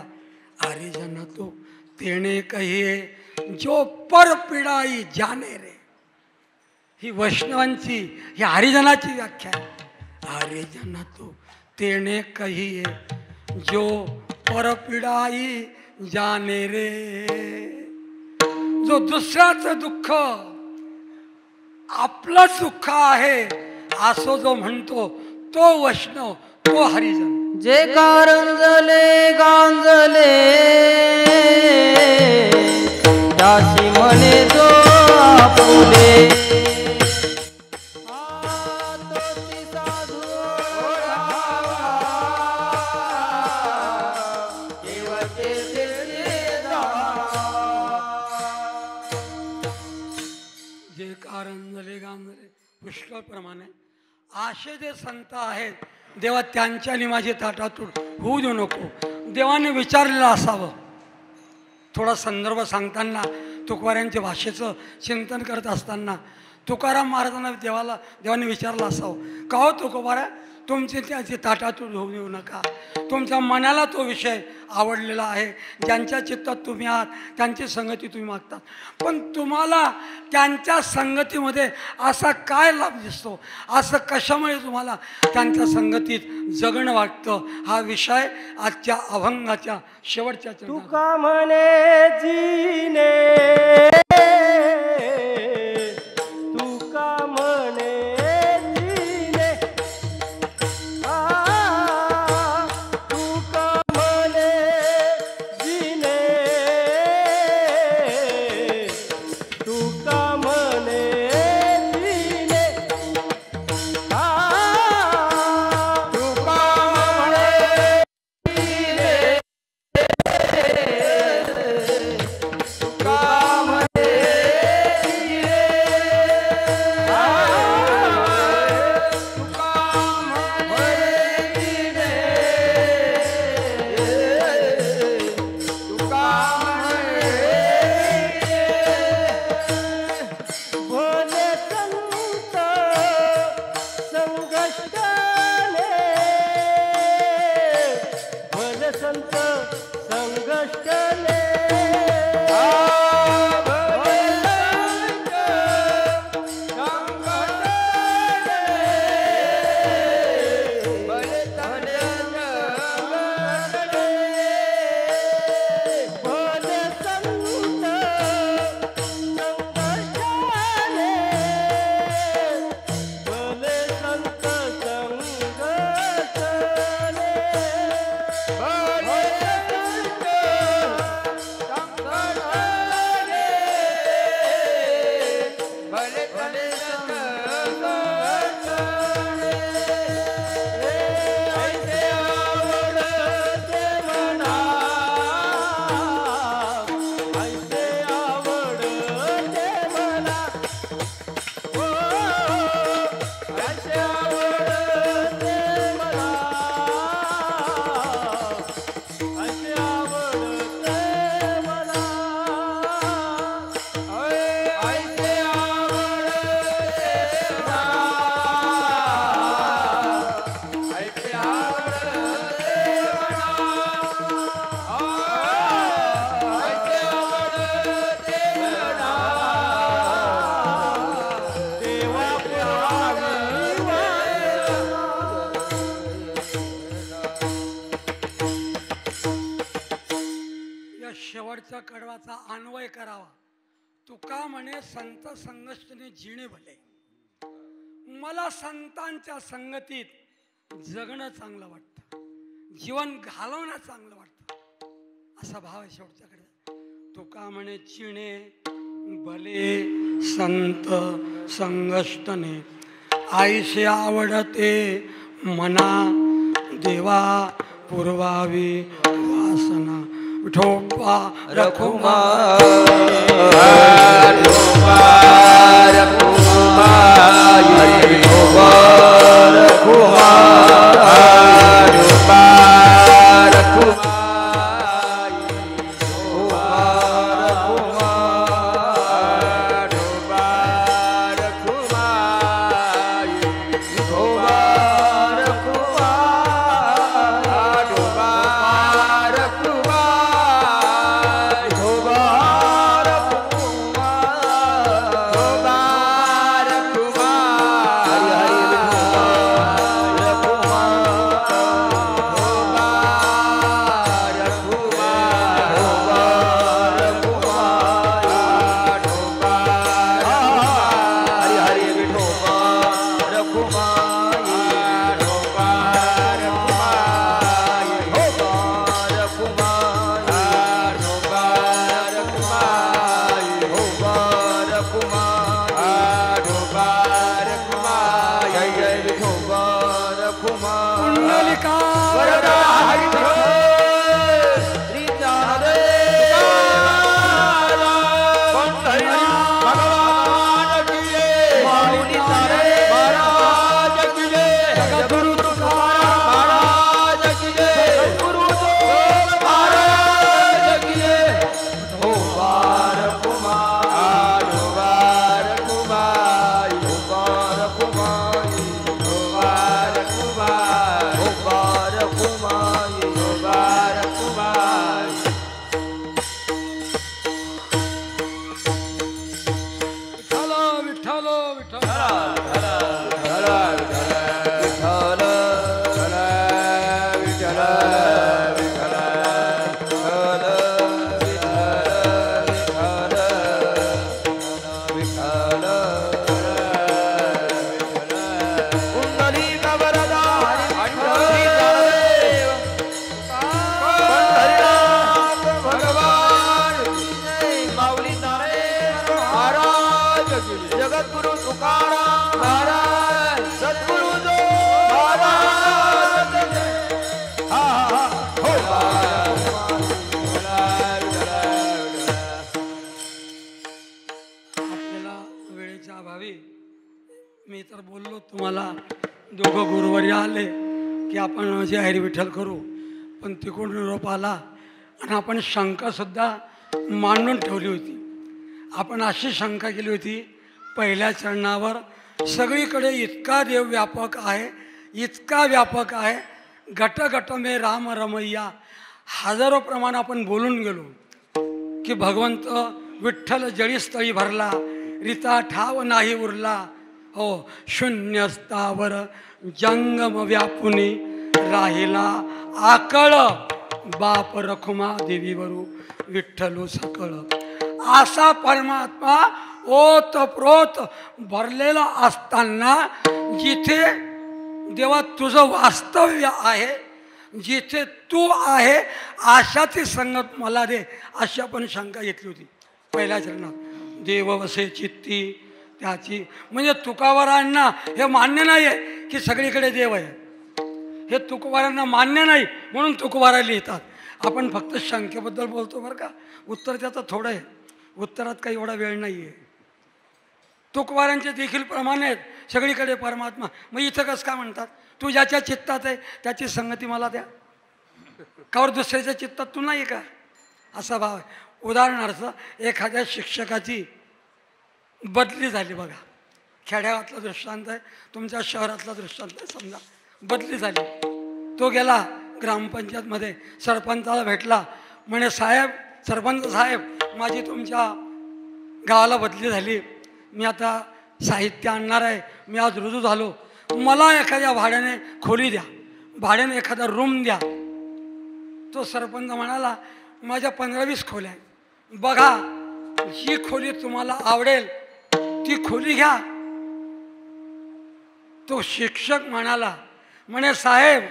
हरिजन तो तेणे कहिये जो पर पिडाई जाने रे. ही वैष्णवांची ही हरिजनाची व्याख्या आहे. हरिजन तो तेणे कहिये जो पर पिडाई जाने रे. जो दुसऱ्याचं दुःख आपलंच दुःख आहे असं जो म्हणतो तो वैष्णव, तो हरिजन. जे कारंजले गांजले दासी म्हणे जो आपुले. जे कारंजले गांजले पुष्कळप्रमाणे असे जे संत आहेत देवा त्यांच्यानी माझी ताटातूट होऊ देऊ नको. देवाने विचारलेलं असावं. थोडा संदर्भ सांगताना तुकोबारायांच्या भाषेचं चिंतन करत असताना तुकाराम महाराजांना देवाने विचारलं असावं, का हो तुकोबारा तुमची त्याची ताटातूट होऊ देऊ नका. तुमच्या मनाला तो विषय आवडलेला आहे, ज्यांच्या चित्तात तुम्ही आहात त्यांची संगती तुम्ही मागतात, पण तुम्हाला त्यांच्या संगतीमध्ये असा काय लाभ दिसतो, असं कशामुळे तुम्हाला त्यांच्या संगतीत जगणं वाटतं, हा विषय आजच्या अभंगाच्या शेवटच्या तुका म्हणे जीने तुका म्हणे कडवाचा अन्वय करावा. तुका म्हणे संत संगतीने जिणे भले. मला संतांच्या संगतीत जगणं चांगलं वाटतं, जीवन घालवणं चांगलं वाटतं, असा भाव आहे शेवटच्याकडे. तुका म्हणे जिणे भले संत संगष्टने आईसे आवडते मना देवा पुरवावी वासना. विठोबा रखुमा मी तर बोललो तुम्हाला, दोघं गुरुवारी आले की आपण जे हरी विठ्ठल करू, पण तिकडून निरोप आला आणि आपण शंकासुद्धा मांडून ठेवली होती. आपण अशी शंका केली होती पहिल्या चरणावर, सगळीकडे इतका देव व्यापक आहे, इतका व्यापक आहे, गट गट में राम रमैया, हजारो प्रमाण आपण बोलून गेलो की भगवंत विठ्ठल जळीस्थळी भरला, रिता ठाव नाही उरला, हो शून्यस्तावर जंगम व्यापुनी राहिला आकळ, बाप रखुमा देवीवरू विठ्ठलू सकळ. असा परमात्मा ओतप्रोत भरलेला असताना जिथे देवा तुझं वास्तव्य आहे, जिथे तू आहे अशाची संगत मला दे, अशी आपण शंका घेतली होती पहिल्या चरणात. देव वसे चित्ती त्याची, म्हणजे तुकावरांना हे मान्य नाही आहे की सगळीकडे देव आहे, हे तुकोबारांना मान्य नाही म्हणून तुकोबारा लिहितात. आपण फक्त शंकेबद्दल बोलतो बरं का, उत्तर त्याचं थोडं आहे, उत्तरात काही एवढा वेळ नाही आहे. तुकोबारांचे देखील प्रमाण आहेत, सगळीकडे परमात्मा. मग इथं कसं काय म्हणतात, तू ज्याच्या चित्तात आहे त्याची संगती मला द्या, कावर दुसऱ्याच्या चित्तात तू नाही का, असा भाव आहे. उदाहरणार्थ एखाद्या शिक्षकाची बदली झाली बघा, खेड्यातला दृष्टांत आहे, तुमच्या शहरातला दृष्टांत आहे. समजा बदली झाली, तो गेला ग्रामपंचायतमध्ये, सरपंचाला भेटला, म्हणे साहेब, सरपंच साहेब, माझी तुमच्या गावाला बदली झाली, मी आता साहित्य आणणार आहे, मी आज रुजू झालो, मला एखाद्या भाड्याने खोली द्या, भाड्याने एखादा रूम द्या. तो सरपंच म्हणाला माझ्या 15-20 खोल्या आहेत, बघा जी खोली तुम्हाला आवडेल ती खोली घ्या. तो शिक्षक म्हणाला, म्हणे साहेब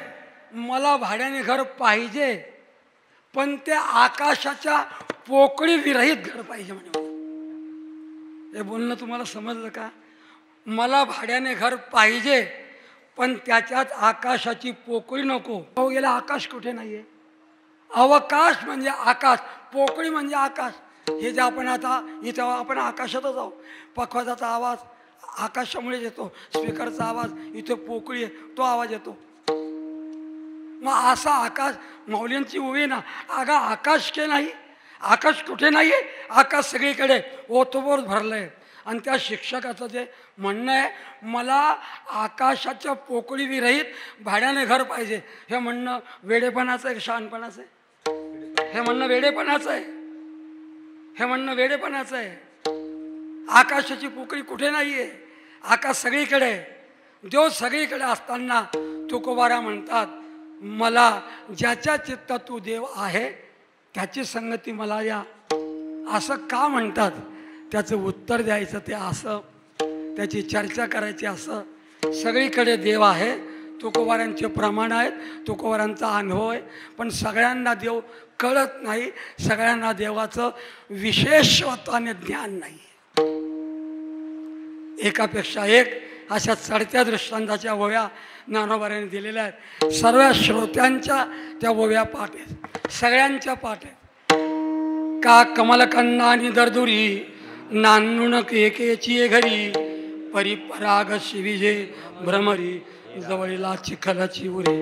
मला भाड्याने घर पाहिजे, पण ते आकाशाच्या पोकळी विरहित घर पाहिजे म्हणे. हे बोलणं तुम्हाला समजलं का? मला भाड्याने घर पाहिजे पण त्याच्यात आकाशाची पोकळी नको. हो गेला, आकाश कुठे नाही आहे, अवकाश म्हणजे आकाश, पोकळी म्हणजे आकाश. हे जे आपण आता इथं आपण आकाशातच आहो, पखवाजाचा आवाज आकाशामुळे येतो, स्पीकरचा आवाज इथे पोकळी आहे तो आवाज येतो. मग असा आकाश माऊलींची उभी ना, अगा आकाश के नाही, आकाश कुठे नाही आहे, आकाश सगळीकडे ओतबोर भरलं आहे. आणि त्या शिक्षकाचं जे म्हणणं आहे, मला आकाशाच्या पोकळी विरहित भाड्याने घर पाहिजे, हे म्हणणं वेडेपणाचं आहे, शहाणपणाचं आहे? हे म्हणणं वेडेपणाचं आहे, हे म्हणणं वेडेपणाचं आहे. आकाशाची पोकळी कुठे नाही आहे, आकाश सगळीकडे, देव सगळीकडे असताना तुकोबारा म्हणतात, मला ज्याच्या चित्तात तू देव आहे त्याची संगती मला या. असं का म्हणतात, त्याचं उत्तर द्यायचं ते असं, त्याची चर्चा करायची असं. सगळीकडे देव आहे, तुकोबारांचे प्रमाण आहेत, तुकोबारांचा अनुभव आहे, पण सगळ्यांना देव कळत नाही, सगळ्यांना देवाचं विशेषत्वाने ज्ञान नाही. एकापेक्षा एक अशा चढत्या दृष्टांताच्या ओव्या ज्ञानोबारांनी दिलेल्या आहेत. सर्व श्रोत्यांच्या त्या ओव्या पाठ आहेत, सगळ्यांच्या पाठ आहेत. का कमलकन्ना आणि दर्दुरी नानुणक एकेची घरी, परिपराग शिविजे भ्रमरी, जवळीला चिखलाची उरे.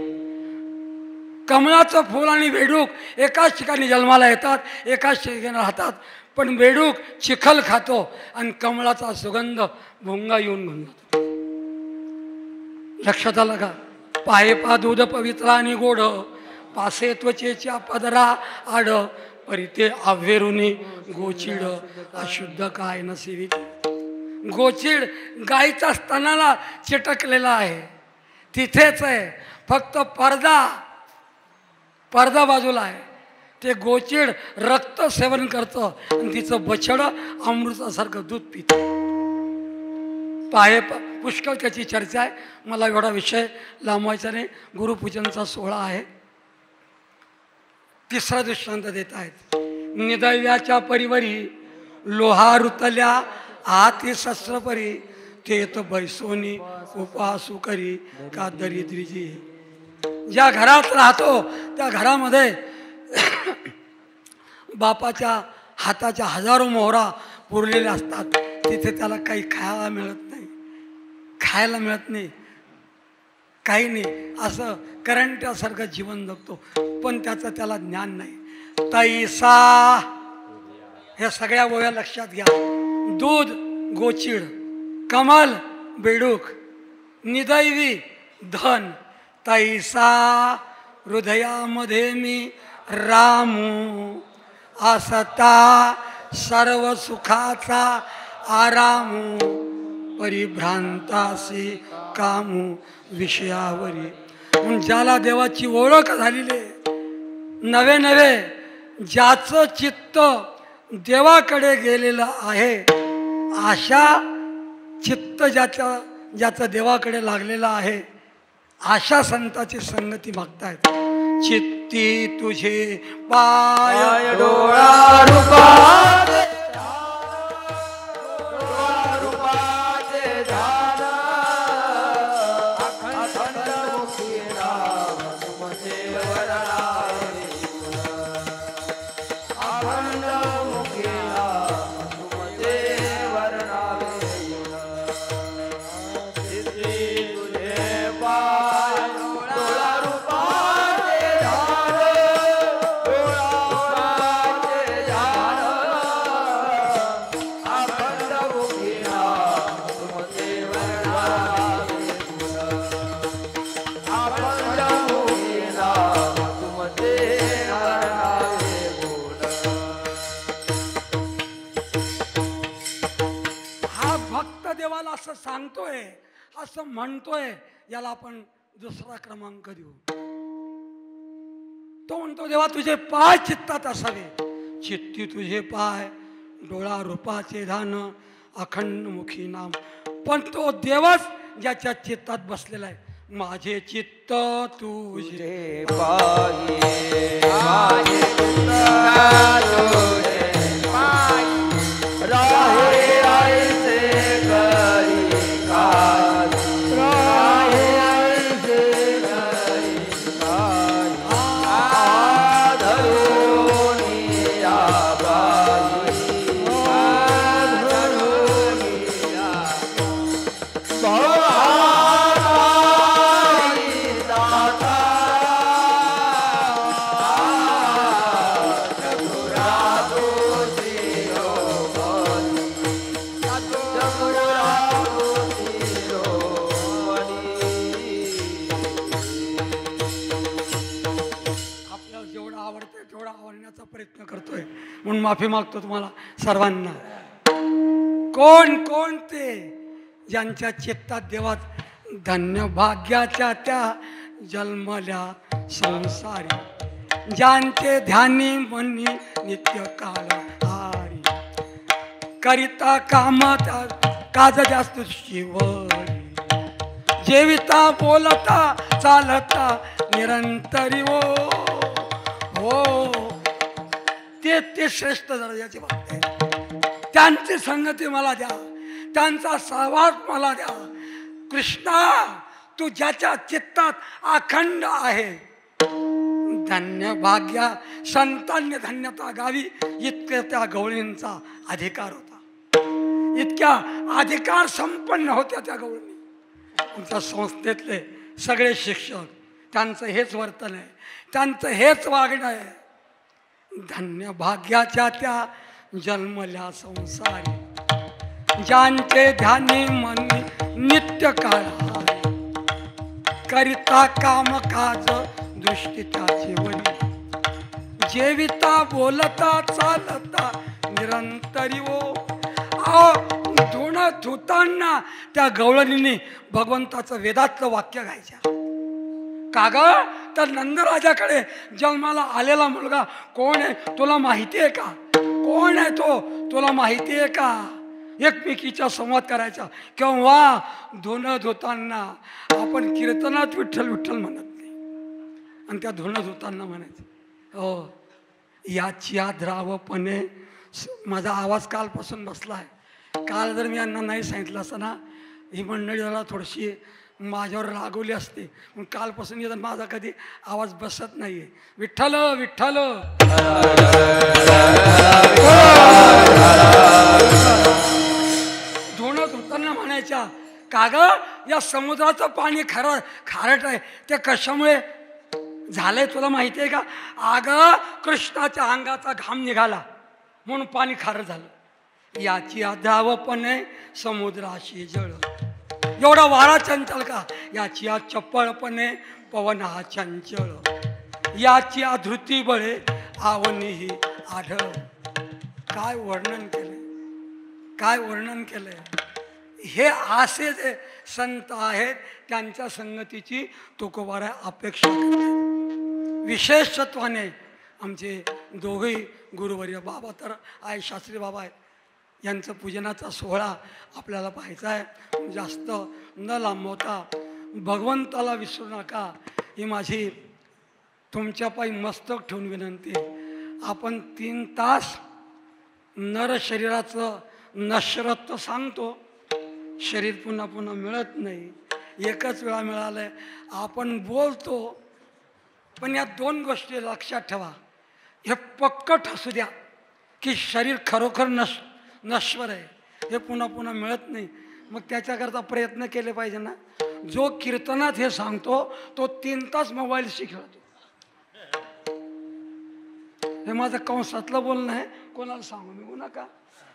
कमळाचं फूल आणि बेडूक एकाच ठिकाणी जन्माला येतात, एकाच ठिकाणी राहतात, पण बेडूक चिखल खातो आणि कमळाचा सुगंध भुंगा येऊन म्हणतो. लक्षात आलं का? पाये पा दूध पवित्र आणि गोड, पासे त्वचेच्या पदरा आड, परिते आव्हेरुनी गोचिड, अशुद्ध काय नसेवी. गोचिड गायीच्या स्तनाला चिटकलेला आहे, तिथेच आहे, फक्त पडदा बाजूला आहे. ते गोचिड रक्त सेवन करतं आणि तिचं बछड अमृतासारखं दूध पितं. पाहे पुष्कळ त्याची चर्चा आहे, मला एवढा विषय लांबवायचा नाही. गुरुपूजनचा सोहळा आहे. तिसरा दृष्टांत देत आहेत. निदैव्याच्या परिवरी लोहा रुतल्या हाती शस्त्रपरी, तेत बैसोनी उपासू करी का दरिद्रीजी. ज्या घरात राहतो त्या घरामध्ये बापाच्या हाताच्या हजारो मोहरा पुरलेल्या असतात, तिथे त्याला काही खायला मिळत नाही. खायला मिळत नाही, काही नाही, असं करंट्यासारखं जीवन जगतो, पण त्याचं त्याला ज्ञान नाही. तैसा, ह्या सगळ्या गोष्टी लक्षात घ्या. दूध गोचिड, कमल बेडूक, निदैवी धन, तैसा हृदयामध्ये मी रामू, असता सर्व सुखाचा आरामू, परिभ्रांतासी कामू विषयावरी. म्हणून ज्याला देवाची ओळख झालेली आहे, नवे नवे ज्याचं चित्त देवाकडे गेलेलं आहे, अशा चित्त ज्याचं देवाकडे लागलेलं आहे, अशा संताची संगती मागतायत. चित्ती तुझे पाय डोळा रूपाचे ध्यान, अखंड मुखी राम तुमचे वरणावे, अखंड मुखी राम तुमचे वरणावे. चित्ती तुझे पाय डोळा रूपाचे ध्यान, डोळाचे ध्यान, अखंड मुखी राम तुमचे वरणावे, अखंड मुखी राम तुमचे वरणावे बोल. हा भक्त देवाला असं सांगतोय, असं म्हणतोय, याला आपण दुसरा क्रमांक देऊ. तो म्हणतो देवा तुझे पाय चित्तात असावे, चित्ती तुझे पाय डोळा रूपाचे धान, अखंड मुखी नाम. पण तो देवच ज्याच्या चित्तात बसलेला आहे. माझे चित्त तुझे पाये माझे चित्त तुझे पाय, राहे आईचे घरी काय, राहे आईचे घरी काय, आधरून या बाई, आधरून या भवानी दाता, आपल्याला जेवढं आवडतंय तेवढं आवडण्याचा प्रयत्न करतोय, म्हणून माफी मागतो तुम्हाला सर्वांना. कोण कोण ते ज्यांच्या चित्तात देवात धन्य भाग्याच्या त्या जन्मल्या संसारी, ज्यांचे ध्यानी मनी नित्य काळ हारी, करिता काम काज जास्त शिवरी, जेविता बोलता चालता निरंतरी हो हो. ते श्रेष्ठ दर्जाचे भक्त आहेत. त्यांची संगती मला द्या, त्यांचा सहवास मला द्या. कृष्णा, तू ज्याच्या चित्तात अखंड आहे, धन्य भाग्या संतांनी धन्यता गावी, इतक्या त्या गवळींचा अधिकार होता, इतक्या अधिकार संपन्न होत्या त्या गवळी. आमच्या संस्थेतले सगळे शिक्षक, त्यांचं हेच वर्तन आहे, त्यांचं हेच वागणं आहे. धन्य भाग्याच्या त्या जन्मल्या संसारी, ज्यांचे ध्यानी मनी नित्य काळ करिता काम काज दृष्टी त्याची वरी, जेविता बोलता चालता निरंतरी हो. धुणं धुताना त्या गवळणीने भगवंताचं वेदातलं वाक्य गायच्या. का ग, तर नंदराजाकडे जन्माला आलेला मुलगा कोण आहे तुला माहिती आहे का? कोण आहे तो तुला माहिती आहे का? एकमेकीचा संवाद करायचा. केव्हा धुणं धुताना आपण कीर्तनात विठ्ठल विठ्ठल म्हणत नाही, आणि त्या धुणं धुताना म्हणायचं हो याची द्रावपणे. माझा आवाज कालपासून बसला आहे. काल जर मी यांना नाही सांगितलं असतं ना, ही मंडळी जरा थोडीशी माझ्यावर रागवली असते. पण कालपासून येतात माझा कधी आवाज बसत नाहीये. विठ्ठल विठ्ठल. धुणं धुताना म्हणायच्या का ग या समुद्राचं पाणी खारट आहे ते कशामुळे झालंय तुला माहिती आहे का? अगं कृष्णाच्या अंगाचा घाम निघाला म्हणून पाणी खारट झालं. याची अधावपणे समुद्राशी जळ, एवढा वारा चंचल का? याची आज चपळपणे पवन हा चंचल, याची धृती बळे आवनीही आढळ. काय वर्णन केले, काय वर्णन केलंय. हे असे जे संत आहेत त्यांच्या संगतीची तुकोबारा अपेक्षा करते. विशेषत्वाने आमचे दोघेही गुरुवर्य बाबा तर आहे, शास्त्री बाबा आहेत, यांचं पूजनाचा सोहळा आपल्याला पाहायचा आहे. जास्त न लांबवता भगवंताला विसरू नका ही माझी तुमच्या पायी मस्तक ठेवून विनंती आहे. आपण 3 तास नर शरीराचं नश्वरत्व सांगतो, शरीर पुन्हा पुन्हा मिळत नाही, एकच वेळा मिळालंय. आपण बोलतो पण या 2 गोष्टी लक्षात ठेवा. हे पक्क ठसू द्या की शरीर खरोखर नश्वर आहे, हे पुन्हा पुन्हा मिळत नाही. मग त्याच्याकरता प्रयत्न केले पाहिजे ना. जो कीर्तनात हे सांगतो तो 3 तास मोबाईलशी खेळतो. हे माझं कंसातलं बोलणं आहे, कोणाला सांगू निघू नका,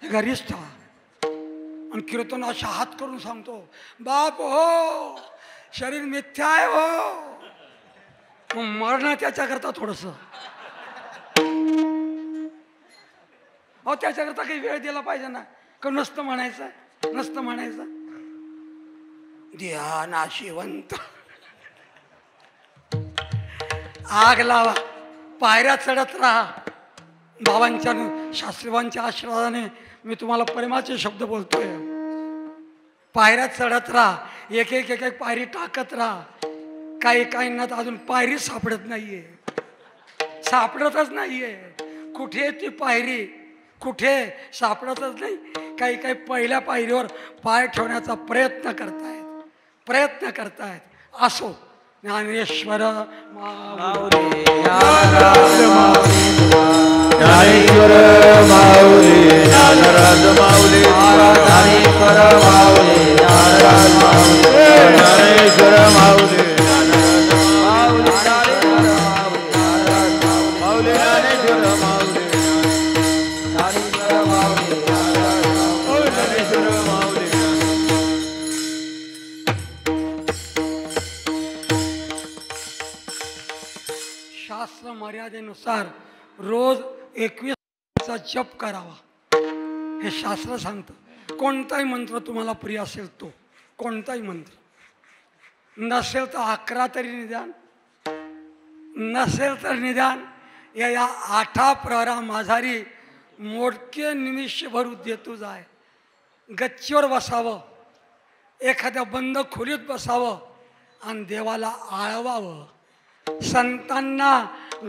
हे घरीच ठेवा. आणि कीर्तन अशा हात करून सांगतो, बाप हो शरीर मिथ्या आहे हो. मग मरण त्याच्याकरता थोडंसं अहो त्याच्याकरता काही वेळ दिला पाहिजे ना. का नसतं म्हणायचं, नसतं म्हणायचं. ध्यानाशिवंत आग लावा, पायऱ्या चढत राहा. बाबांच्या शास्त्रीबांच्या आशीर्वादाने मी तुम्हाला प्रेमाचे शब्द बोलतोय. पायऱ्या चढत राहा, एक एक एक एक पायरी टाकत राहा. काही काहींना तर अजून पायरी सापडत नाहीये, सापडतच नाहीये. कुठे ती पायरी, कुठे सापडतच नाही. काही काही पहिल्या पायरीवर पाय ठेवण्याचा प्रयत्न करतायत. असो, ज्ञानेश्वर माऊली, ज्ञानेश्वर माऊली, ज्ञानराज माऊली, ज्ञानेश्वर माऊली, ज्ञानराज माऊली, ज्ञानेश्वर माऊली, शास्त्र मर्यादेनुसार रोज 21चा जप करावा, हे शास्त्र सांगतं. कोणताही मंत्र तुम्हाला प्रिय असेल तो, कोणताही मंत्र. नसेल तर 11 तरी निदान, नसेल तर निदान या 8 प्रहरा माझारी मोडके निमिष भरू देतो जाय. गच्चीवर बसावं, एखाद्या बंद खोलीत बसावं आणि देवाला आळवावं. संतांना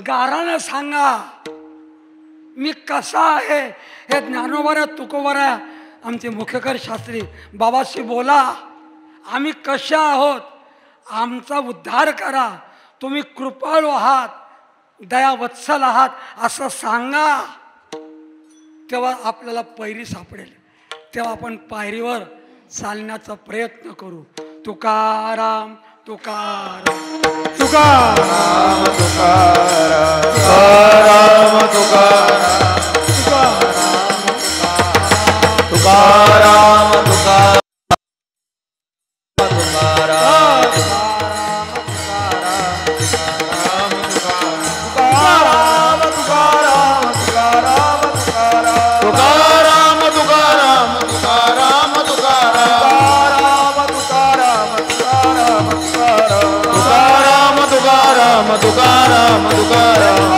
गारानं सांगा मी कसा आहे. हे ज्ञानोबा तुकोबा आमचे मुख्यकर शास्त्री बाबाशी बोला, आम्ही कशा आहोत, आमचा उद्धार करा. तुम्ही कृपाळू आहात, दयावत्सल आहात असं सांगा. तेव्हा आपल्याला पायरी सापडेल, तेव्हा आपण पायरीवर चालण्याचा प्रयत्न करू. तुकाराम तुकाराम तुकाराम तुकाराम तुकाराम तुकाराम तुकाराम तुकाराम तुकाराम तुकाराम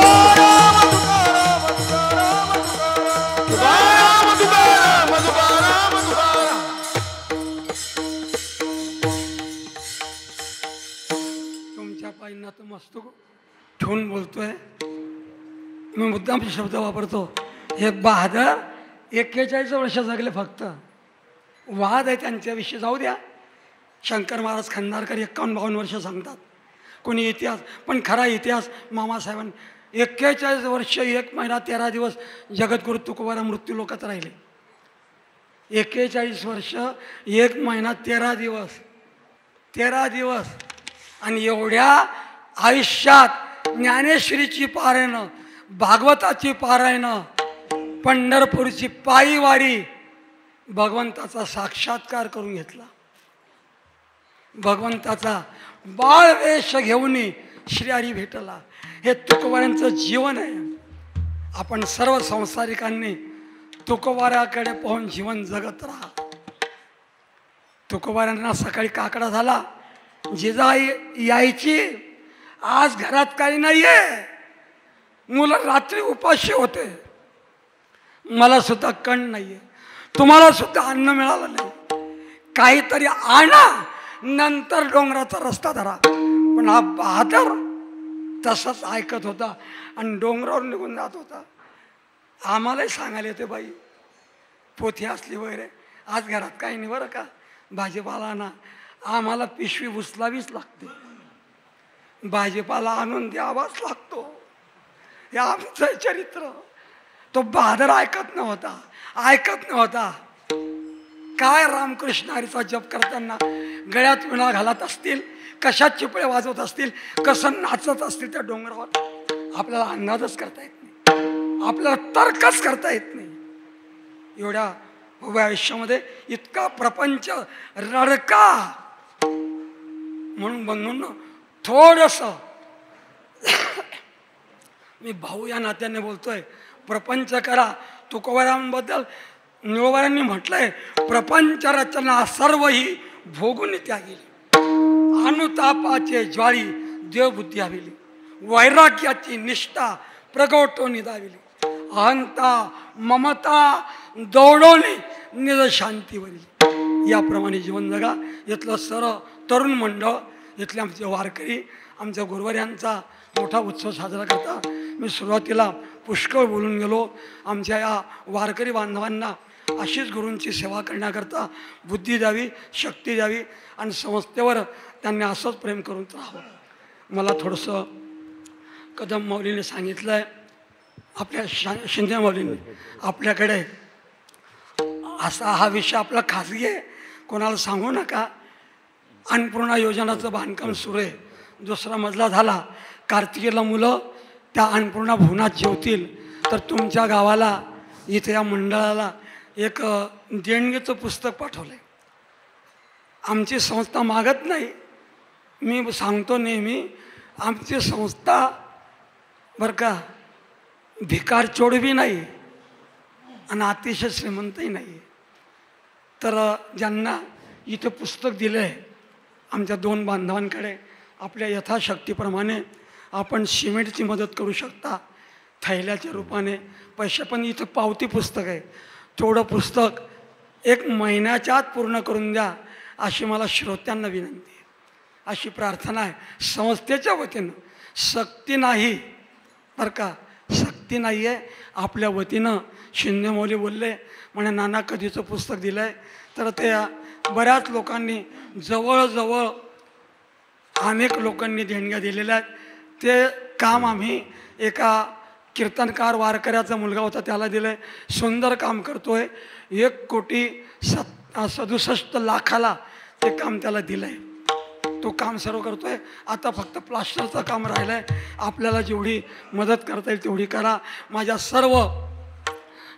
तुमच्या पायी नतमस्तक ठेवून बोलतोय मी. मुद्दाम शब्द वापरतो. हे बहादर 41 वर्ष जगले फक्त. वाद आहे त्यांच्याविषयी जाऊ द्या. शंकर महाराज खंडारकर 51-52 वर्ष सांगतात. कोणी इतिहास, पण खरा इतिहास मामासाहेबांनी 41 वर्ष 1 महिना 13 दिवस जगद्गुरु तुकोबारा मृत्यू लोकात राहिले. 41 वर्ष 1 महिना 13 दिवस 13 दिवस आणि एवढ्या आयुष्यात ज्ञानेश्वरीची पारायणं, भागवताची पारायणं, पंढरपूरची पायीवारी, भगवंताचा साक्षात्कार करून घेतला. भगवंताचा बाळवेश घेऊन श्रीहरी भेटला. हे तुकोबारांचं जीवन आहे. आपण सर्व संसारिकांनी तुकोबाराकडे पाहून जीवन जगत राहा. तुकोबारांना सकाळी काकडा झाला, जिजाई यायची, आज घरात काही नाहीये, मुलं रात्री उपाशी होते, मला सुद्धा कण नाहीये, तुम्हाला सुद्धा अन्न मिळालं नाही, काहीतरी आणा, नंतर डोंगराचा रस्ता धरा. पण हा बहादर तसंच ऐकत होता आणि डोंगरावर निघून जात होता. आम्हालाही सांगायला येते, बाई पोथी असली वगैरे, आज घरात काही नाही बरं का, भाजीपाला आणा, आम्हाला पिशवी उचलावीच लागते, भाजीपाला आणून द्यावाच लागतो. हे आमचं चरित्र. तो बहादर ऐकत नव्हता, ऐकत नव्हता. काय रामकृष्ण हरीचा जप करताना गळ्यात विणा घालत असतील, कशात चिपळे वाजवत असतील, कसं नाचत असतील त्या डोंगरावर, आपल्याला अंदाजच करता येत नाही, आपल्याला तर्कच करता येत नाही. एवढ्या उभ्या आयुष्यामध्ये इतका प्रपंच रडका. म्हणून बंधूंनो, थोडंसं मी भाऊ या नात्याने बोलतोय, प्रपंच करा. तुकोबारांबद्दल निळोबारांनी म्हटलंय, प्रपंच रचना सर्व ही भोगून त्यागिली, अनुतापाचे ज्वाळी देवबुद्धी हविली, वैराग्याची निष्ठा प्रगवटो निदाविली, अहंता ममता दौडवली निज शांतीवरील. याप्रमाणे जीवन जगा. इथलं सर्व तरुण मंडळ, इथले आमचे वारकरी, आमच्या गुरुवाऱ्यांचा मोठा उत्सव साजरा करतात. मी सुरुवातीला पुष्कळ बोलून गेलो. आमच्या या वारकरी बांधवांना अशीच गुरूंची सेवा करण्याकरता बुद्धी द्यावी, शक्ती द्यावी आणि संस्थेवर त्यांनी असंच प्रेम करून राहावं. मला थोडंसं कदम माऊलीने सांगितलं आहे, आपल्या शिंदे माऊलींनी, आपल्याकडे असा हा विषय आपला खाजगी आहे, कोणाला सांगू नका. अन्नपूर्णा योजनाचं बांधकाम सुरू आहे. 2रा मजला झाला. कार्तिकीला मुलं त्या अन्नपूर्णा भुवनात जेवतील. तर तुमच्या गावाला, इथे या मंडळाला एक देणगीचं पुस्तक पाठवलं आहे. आमची संस्था मागत नाही, मी सांगतो नेहमी, आमची संस्था बरं का भिकार चोडवी नाही आणि अतिशय श्रीमंतही नाही. तर ज्यांना इथे पुस्तक दिलं आहे, आमच्या 2 बांधवांकडे, आपल्या यथाशक्तीप्रमाणे आपण सिमेंटची मदत करू शकता, थैल्याच्या रूपाने पैसे. पण इथं पावती पुस्तक आहे, थोडं पुस्तक 1 महिन्याच्या आत पूर्ण करून द्या, अशी मला श्रोत्यांना विनंती आहे, अशी प्रार्थना आहे संस्थेच्या वतीनं. सक्ती नाही बरं का, सक्ती नाही आहे. आपल्या वतीनं शिंदे माऊली बोलले, म्हणे नाना कधीचं पुस्तक दिलं आहे. तर ते बऱ्याच लोकांनी, जवळजवळ अनेक लोकांनी देणग्या दिलेल्या आहेत. ते काम आम्ही एका कीर्तनकार वारकऱ्याचा मुलगा होता त्याला दिलं आहे, सुंदर काम करतो आहे. 1,67,00,000 ते काम त्याला दिलं आहे. तो काम सर्व करतो आहे. आता फक्त प्लास्टरचं काम राहिलं आहे. आपल्याला जेवढी मदत करता येईल तेवढी करा. माझ्या सर्व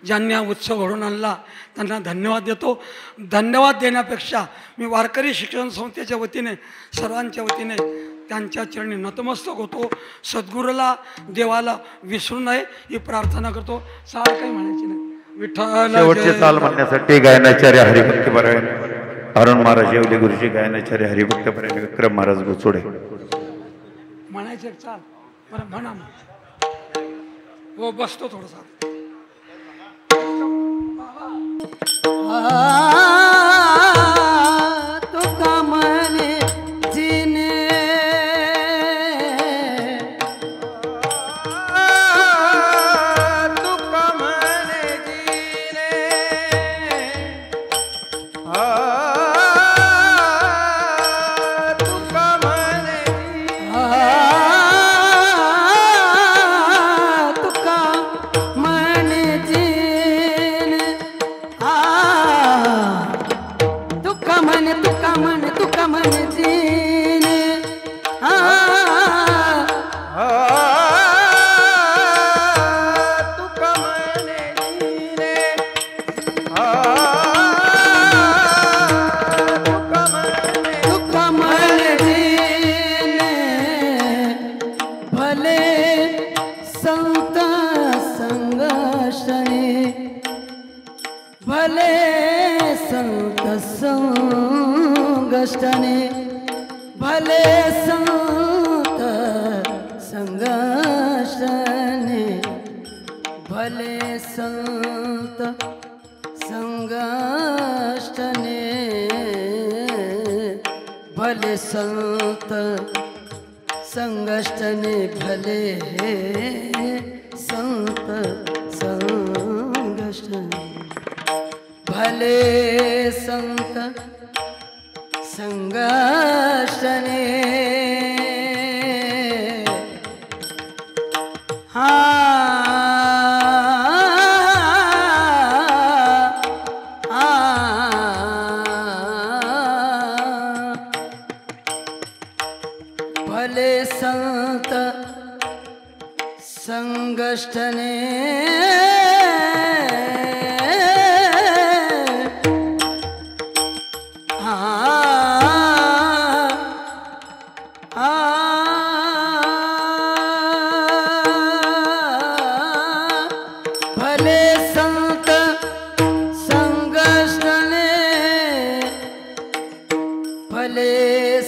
ज्यांनी हा उत्सव घडून आणला त्यांना धन्यवाद देतो. धन्यवाद देण्यापेक्षा मी वारकरी शिक्षण संस्थेच्या वतीने, सर्वांच्या वतीने त्यांच्या चरणी नतमस्तक होतो. सद्गुरूला, देवाला विसरू नये ही प्रार्थना करतो. सार काही म्हणायची नाही. विठ्ठल शेवटचे चाल म्हणण्यासाठी गायनाचार्य हरिभक्त परायण अरुण महाराज येवले, गुरुजी गायनाचार्य हरिभक्त परायण विक्रम महाराज गुचोडे. म्हणायचे चाल बरं म्हणा. हो बसतो थोडंसा. तुका म्हणे जिने तुका म्हणे जिने तुका म्हणे तुका म्हणे जिने जीने तुका म्हणे जीने तुका म्हणे जीने भले संत संगशने भले संत संगष्टने भले संत संगष्टने भले संत संगष्टने भले संत संगष्टने भले संत संगष्टने भले संत संगष्टने भले संत संगष्टने भले संत संगष्टने भले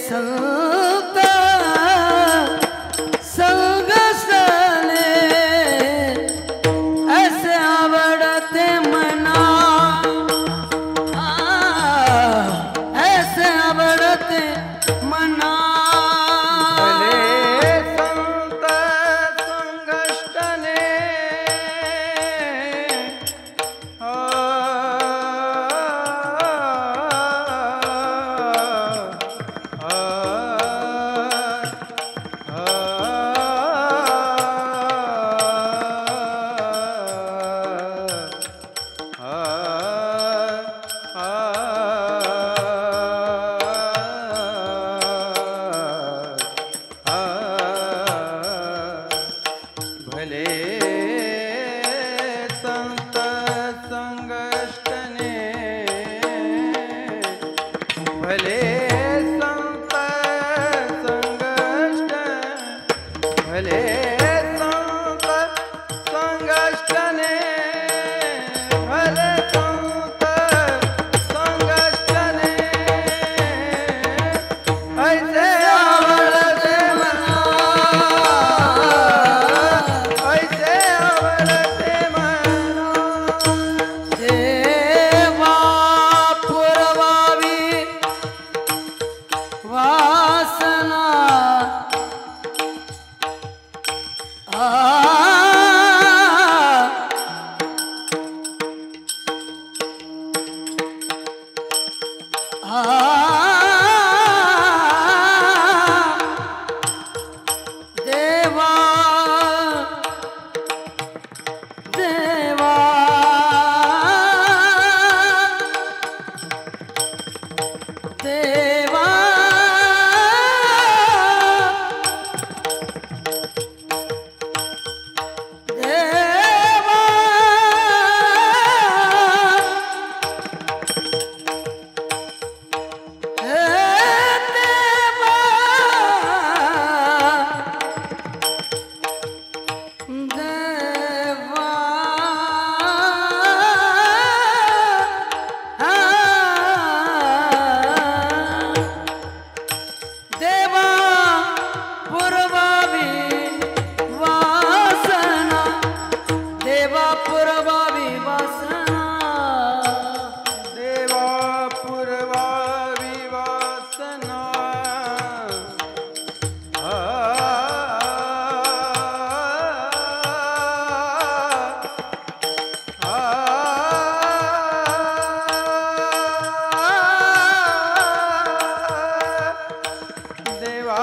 संत संगष्टने ऐसे आवडते मना ऐसे आवडते मना भले संत संगष्टने भले संत संगष्टने भले संत संगष्ट भले संत संगष्टने भले संत संगष्टने ऐसे आवडते मना ऐसे आवडते मना देवा पुरवावी वासना देवा देवा देवा देवा पुरवावी वासना देवा पुरवावी वासना देवा पुरवावी वासना देवा